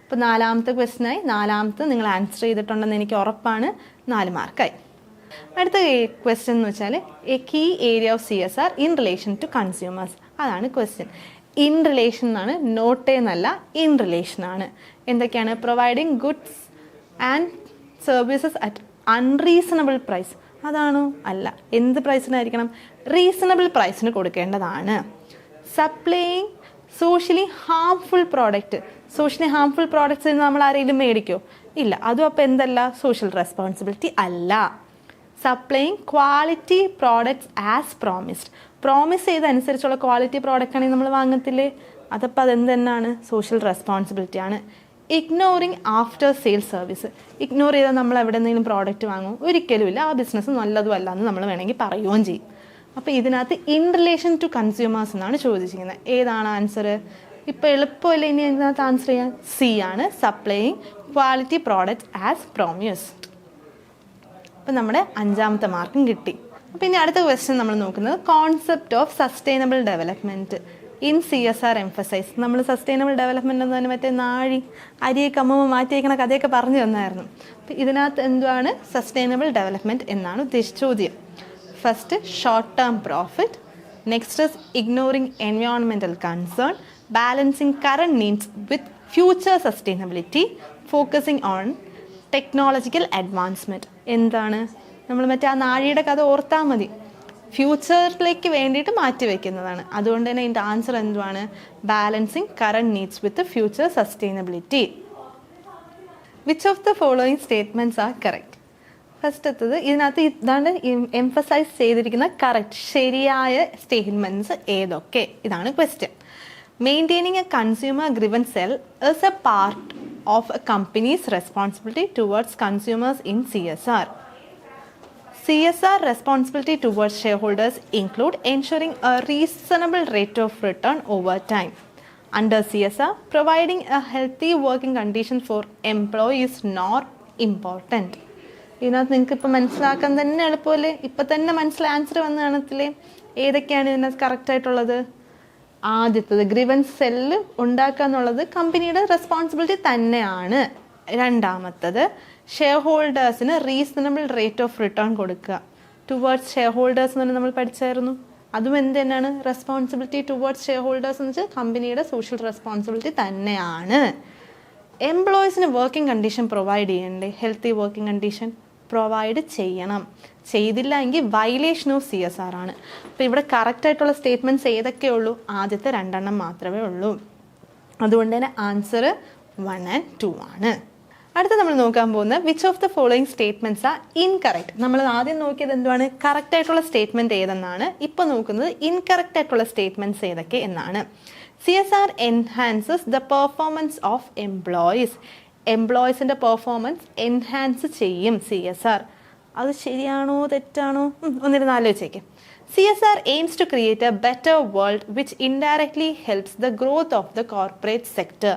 അപ്പോൾ 4ാമത്തെ ക്വസ്റ്റ്യനായി, 4ാമത്തെ നിങ്ങൾ ആൻസർ ചെയ്തിട്ടുണ്ടെന്ന് എനിക്ക് ഉറപ്പാണ്, 4 മാർക്കായി. അടുത്ത ക്വസ്റ്റ്യൻ എന്ന് വെച്ചാൽ a key area of CSR in relation to consumers, അതാണ് ക്വസ്റ്റ്യൻ. ഇൻ റിലേഷൻ എന്നാണ്, നോട്ട് എന്നല്ല, ഇൻ റിലേഷൻ ആണ്. എന്തൊക്കെയാണ്, providing goods and services at unreasonable price, അതാണോ, അല്ല. എന്ത് പ്രൈസിനായിരിക്കണം, റീസണബിൾ പ്രൈസിന് കൊടുക്കേണ്ടതാണ്. Supplying socially harmful product, socially harmful products നമ്മൾ ആരെങ്കിലും മേടിക്കോ, ഇല്ല. അതും അപ്പോൾ എന്തല്ല, സോഷ്യൽ റെസ്പോൺസിബിലിറ്റി അല്ല. Supplying quality products as promised, promise ചെയ്തനുസരിച്ചുള്ള ക്വാളിറ്റി പ്രോഡക്റ്റ് ആണെങ്കിൽ നമ്മൾ വാങ്ങത്തില്ലേ, അതപ്പോൾ അതെന്ത് തന്നെയാണ്, സോഷ്യൽ റെസ്പോൺസിബിലിറ്റി ആണ്. Ignoring after sale service, ignore ചെയ്താൽ നമ്മൾ എവിടെ നിന്നെങ്കിലും പ്രോഡക്റ്റ് വാങ്ങും, ഒരിക്കലുമില്ല, ആ ബിസിനസ് നല്ലതും അല്ല എന്ന് നമ്മൾ വേണമെങ്കിൽ പറയുകയും ചെയ്യും. അപ്പോൾ ഇതിനകത്ത് ഇൻ റിലേഷൻ ടു കൺസ്യൂമേഴ്സ് എന്നാണ് ചോദിച്ചിരിക്കുന്നത്. ഏതാണ് ആൻസർ, ഇപ്പോൾ എളുപ്പമല്ലേ ഇനി ഇതിനകത്ത് ആൻസർ ചെയ്യാൻ, C ആണ്, supplying quality product as promised. അപ്പോൾ നമ്മുടെ 5ാമത്തെ മാർക്കും കിട്ടി. അപ്പോൾ ഇനി അടുത്ത ക്വസ്റ്റ്യൻ നമ്മൾ നോക്കുന്നത് concept of sustainable development in CSR emphasise. നമ്മൾ സസ്റ്റൈനബിൾ ഡെവലപ്മെൻറ്റ് എന്ന് പറഞ്ഞാൽ മറ്റേ അരിയൊക്കെ അമ്മ മാറ്റി വയ്ക്കണ കഥയൊക്കെ പറഞ്ഞു തന്നായിരുന്നു. അപ്പോൾ ഇതിനകത്ത് എന്തുവാണ് സസ്റ്റൈനബിൾ ഡെവലപ്മെൻറ്റ് എന്നാണ് ഉദ്ദേശിച്ച ചോദ്യം. First short term profit, next is ignoring environmental concern, balancing current needs with future sustainability, focusing on technological advancement. എന്താണ്, നമ്മൾ മറ്റേ ആ നാഴിയുടെ കഥ ഓർത്താൽ മതി, ഫ്യൂച്ചറിലേക്ക് വേണ്ടിയിട്ട് മാറ്റി വയ്ക്കുന്നതാണ്. അതുകൊണ്ട് തന്നെ ഇതിൻ്റെ ആൻസർ എന്തുവാണ്, balancing current needs with future sustainability. Which of the following statements are correct. ഫസ്റ്റത്തത് ഇതിനകത്ത് ഇതാണ് എംഫസൈസ് ചെയ്തിരിക്കുന്ന കറക്റ്റ് ശരിയായ സ്റ്റേറ്റ്മെൻറ്റ്സ് ഏതൊക്കെ, ഇതാണ് question. Maintaining a consumer driven cell is a part of a company's responsibility towards consumers in CSR. CSR responsibility towards shareholders include ensuring a reasonable rate of return over time. Under CSR, providing a healthy working condition for employees is not important. ഇതിനകത്ത് നിങ്ങൾക്ക് ഇപ്പോൾ മനസ്സിലാക്കാൻ തന്നെ എളുപ്പമല്ലേ, ഇപ്പം തന്നെ മനസ്സിലായി answer വന്ന് കാണത്തില്ലേ. ഏതൊക്കെയാണ് ഇതിനകത്ത് കറക്റ്റായിട്ടുള്ളത്, ആദ്യത്തത് ഗ്രീവൻസ് സെല്ല് ഉണ്ടാക്കുക എന്നുള്ളത് കമ്പനിയുടെ റെസ്പോൺസിബിലിറ്റി തന്നെയാണ്. രണ്ടാമത്തത് ഷെയർ ഹോൾഡേഴ്സിന് റീസണബിൾ റേറ്റ് ഓഫ് റിട്ടേൺ കൊടുക്കുക. ടുവേർഡ്സ് ഷെയർ ഹോൾഡേഴ്സ് എന്ന് പറഞ്ഞാൽ നമ്മൾ പഠിച്ചായിരുന്നു, അതും എന്ത് തന്നെയാണ് റെസ്പോൺസിബിലിറ്റി ടുവേർഡ്സ് ഷെയർ ഹോൾഡേഴ്സ് എന്ന് വെച്ചാൽ കമ്പനിയുടെ സോഷ്യൽ റെസ്പോൺസിബിലിറ്റി തന്നെയാണ്. എംപ്ലോയീസിന് വർക്കിംഗ് കണ്ടീഷൻ പ്രൊവൈഡ് ചെയ്യണ്ടേ, ഹെൽത്തി വർക്കിംഗ് കണ്ടീഷൻ പ്രൊവൈഡ് ചെയ്യണം. ചെയ്തില്ല എങ്കിൽ വയലേഷൻ ഓഫ് CSR ആണ്. അപ്പോൾ ഇവിടെ കറക്റ്റായിട്ടുള്ള സ്റ്റേറ്റ്മെൻറ്റ്സ് ഏതൊക്കെയുള്ളൂ, ആദ്യത്തെ 2 മാത്രമേ ഉള്ളൂ. അതുകൊണ്ട് തന്നെ ആൻസർ 1 and 2 ആണ്. അടുത്ത നമ്മൾ നോക്കാൻ പോകുന്ന which of the following statements are incorrect. നമ്മൾ ആദ്യം നോക്കിയത് എന്തുവാണ്, കറക്റ്റ് ആയിട്ടുള്ള സ്റ്റേറ്റ്മെൻറ്റ് ഏതെന്നാണ്. ഇപ്പോൾ നോക്കുന്നത് ഇൻകറക്റ്റ് ആയിട്ടുള്ള സ്റ്റേറ്റ്മെൻറ്റ്സ് ഏതൊക്കെ എന്നാണ്. CSR enhances the performance of employees. എംപ്ലോയീസിൻ്റെ പെർഫോമൻസ് എൻഹാൻസ് ചെയ്യും CSR. അത് ശരിയാണോ തെറ്റാണോ ഒന്നിരുന്ന് ആലോചിച്ചേക്ക്. CSR aims to create a better world which indirectly helps the growth of the corporate sector.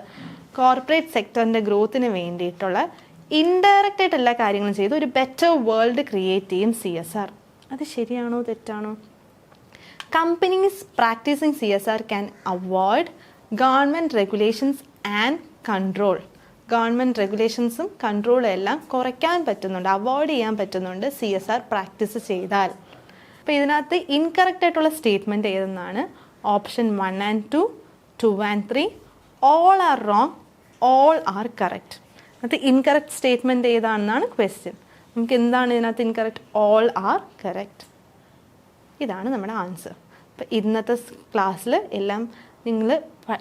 Corporate സെക്ടറിൻ്റെ ഗ്രോത്തിന് വേണ്ടിയിട്ടുള്ള ഇൻഡയറക്റ്റ് ആയിട്ട് എല്ലാ കാര്യങ്ങളും ചെയ്ത് ഒരു ബെറ്റർ വേൾഡ് ക്രിയേറ്റ് ചെയ്യും CSR. അത് ശരിയാണോ തെറ്റാണോ? Companies practising CSR can avoid government regulations and control. Government റെഗുലേഷൻസും കൺട്രോളും എല്ലാം കുറയ്ക്കാൻ പറ്റുന്നുണ്ട്, അവോയ്ഡ് ചെയ്യാൻ പറ്റുന്നുണ്ട് CSR പ്രാക്ടീസ് ചെയ്താൽ. അപ്പോൾ ഇതിനകത്ത് ഇൻകറക്റ്റ് ആയിട്ടുള്ള സ്റ്റേറ്റ്മെൻറ്റ് ഏതെന്നാണ്? Option 1 and 2, 2 and 3, all are wrong, all are correct. അത് ഇൻകറക്റ്റ് സ്റ്റേറ്റ്മെൻറ്റ് ഏതാണെന്നാണ് ക്വസ്റ്റ്യൻ. നമുക്ക് എന്താണ് ഇതിനകത്ത് ഇൻകറക്റ്റ്? All are correct. ഇതാണ് നമ്മുടെ ആൻസർ. അപ്പോൾ ഇന്നത്തെ ക്ലാസ്സിൽ എല്ലാം നിങ്ങൾ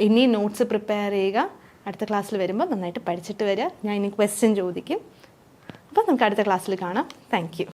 ഇനി നോട്ട്സ് പ്രിപ്പയർ ചെയ്യുക. അടുത്ത ക്ലാസ്സിൽ വരുമ്പോൾ നന്നായിട്ട് പഠിച്ചിട്ട് വരിക. ഞാൻ ഇനി ക്വസ്റ്റ്യൻ ചോദിക്കും. അപ്പോൾ നമുക്ക് അടുത്ത ക്ലാസ്സിൽ കാണാം. Thank you.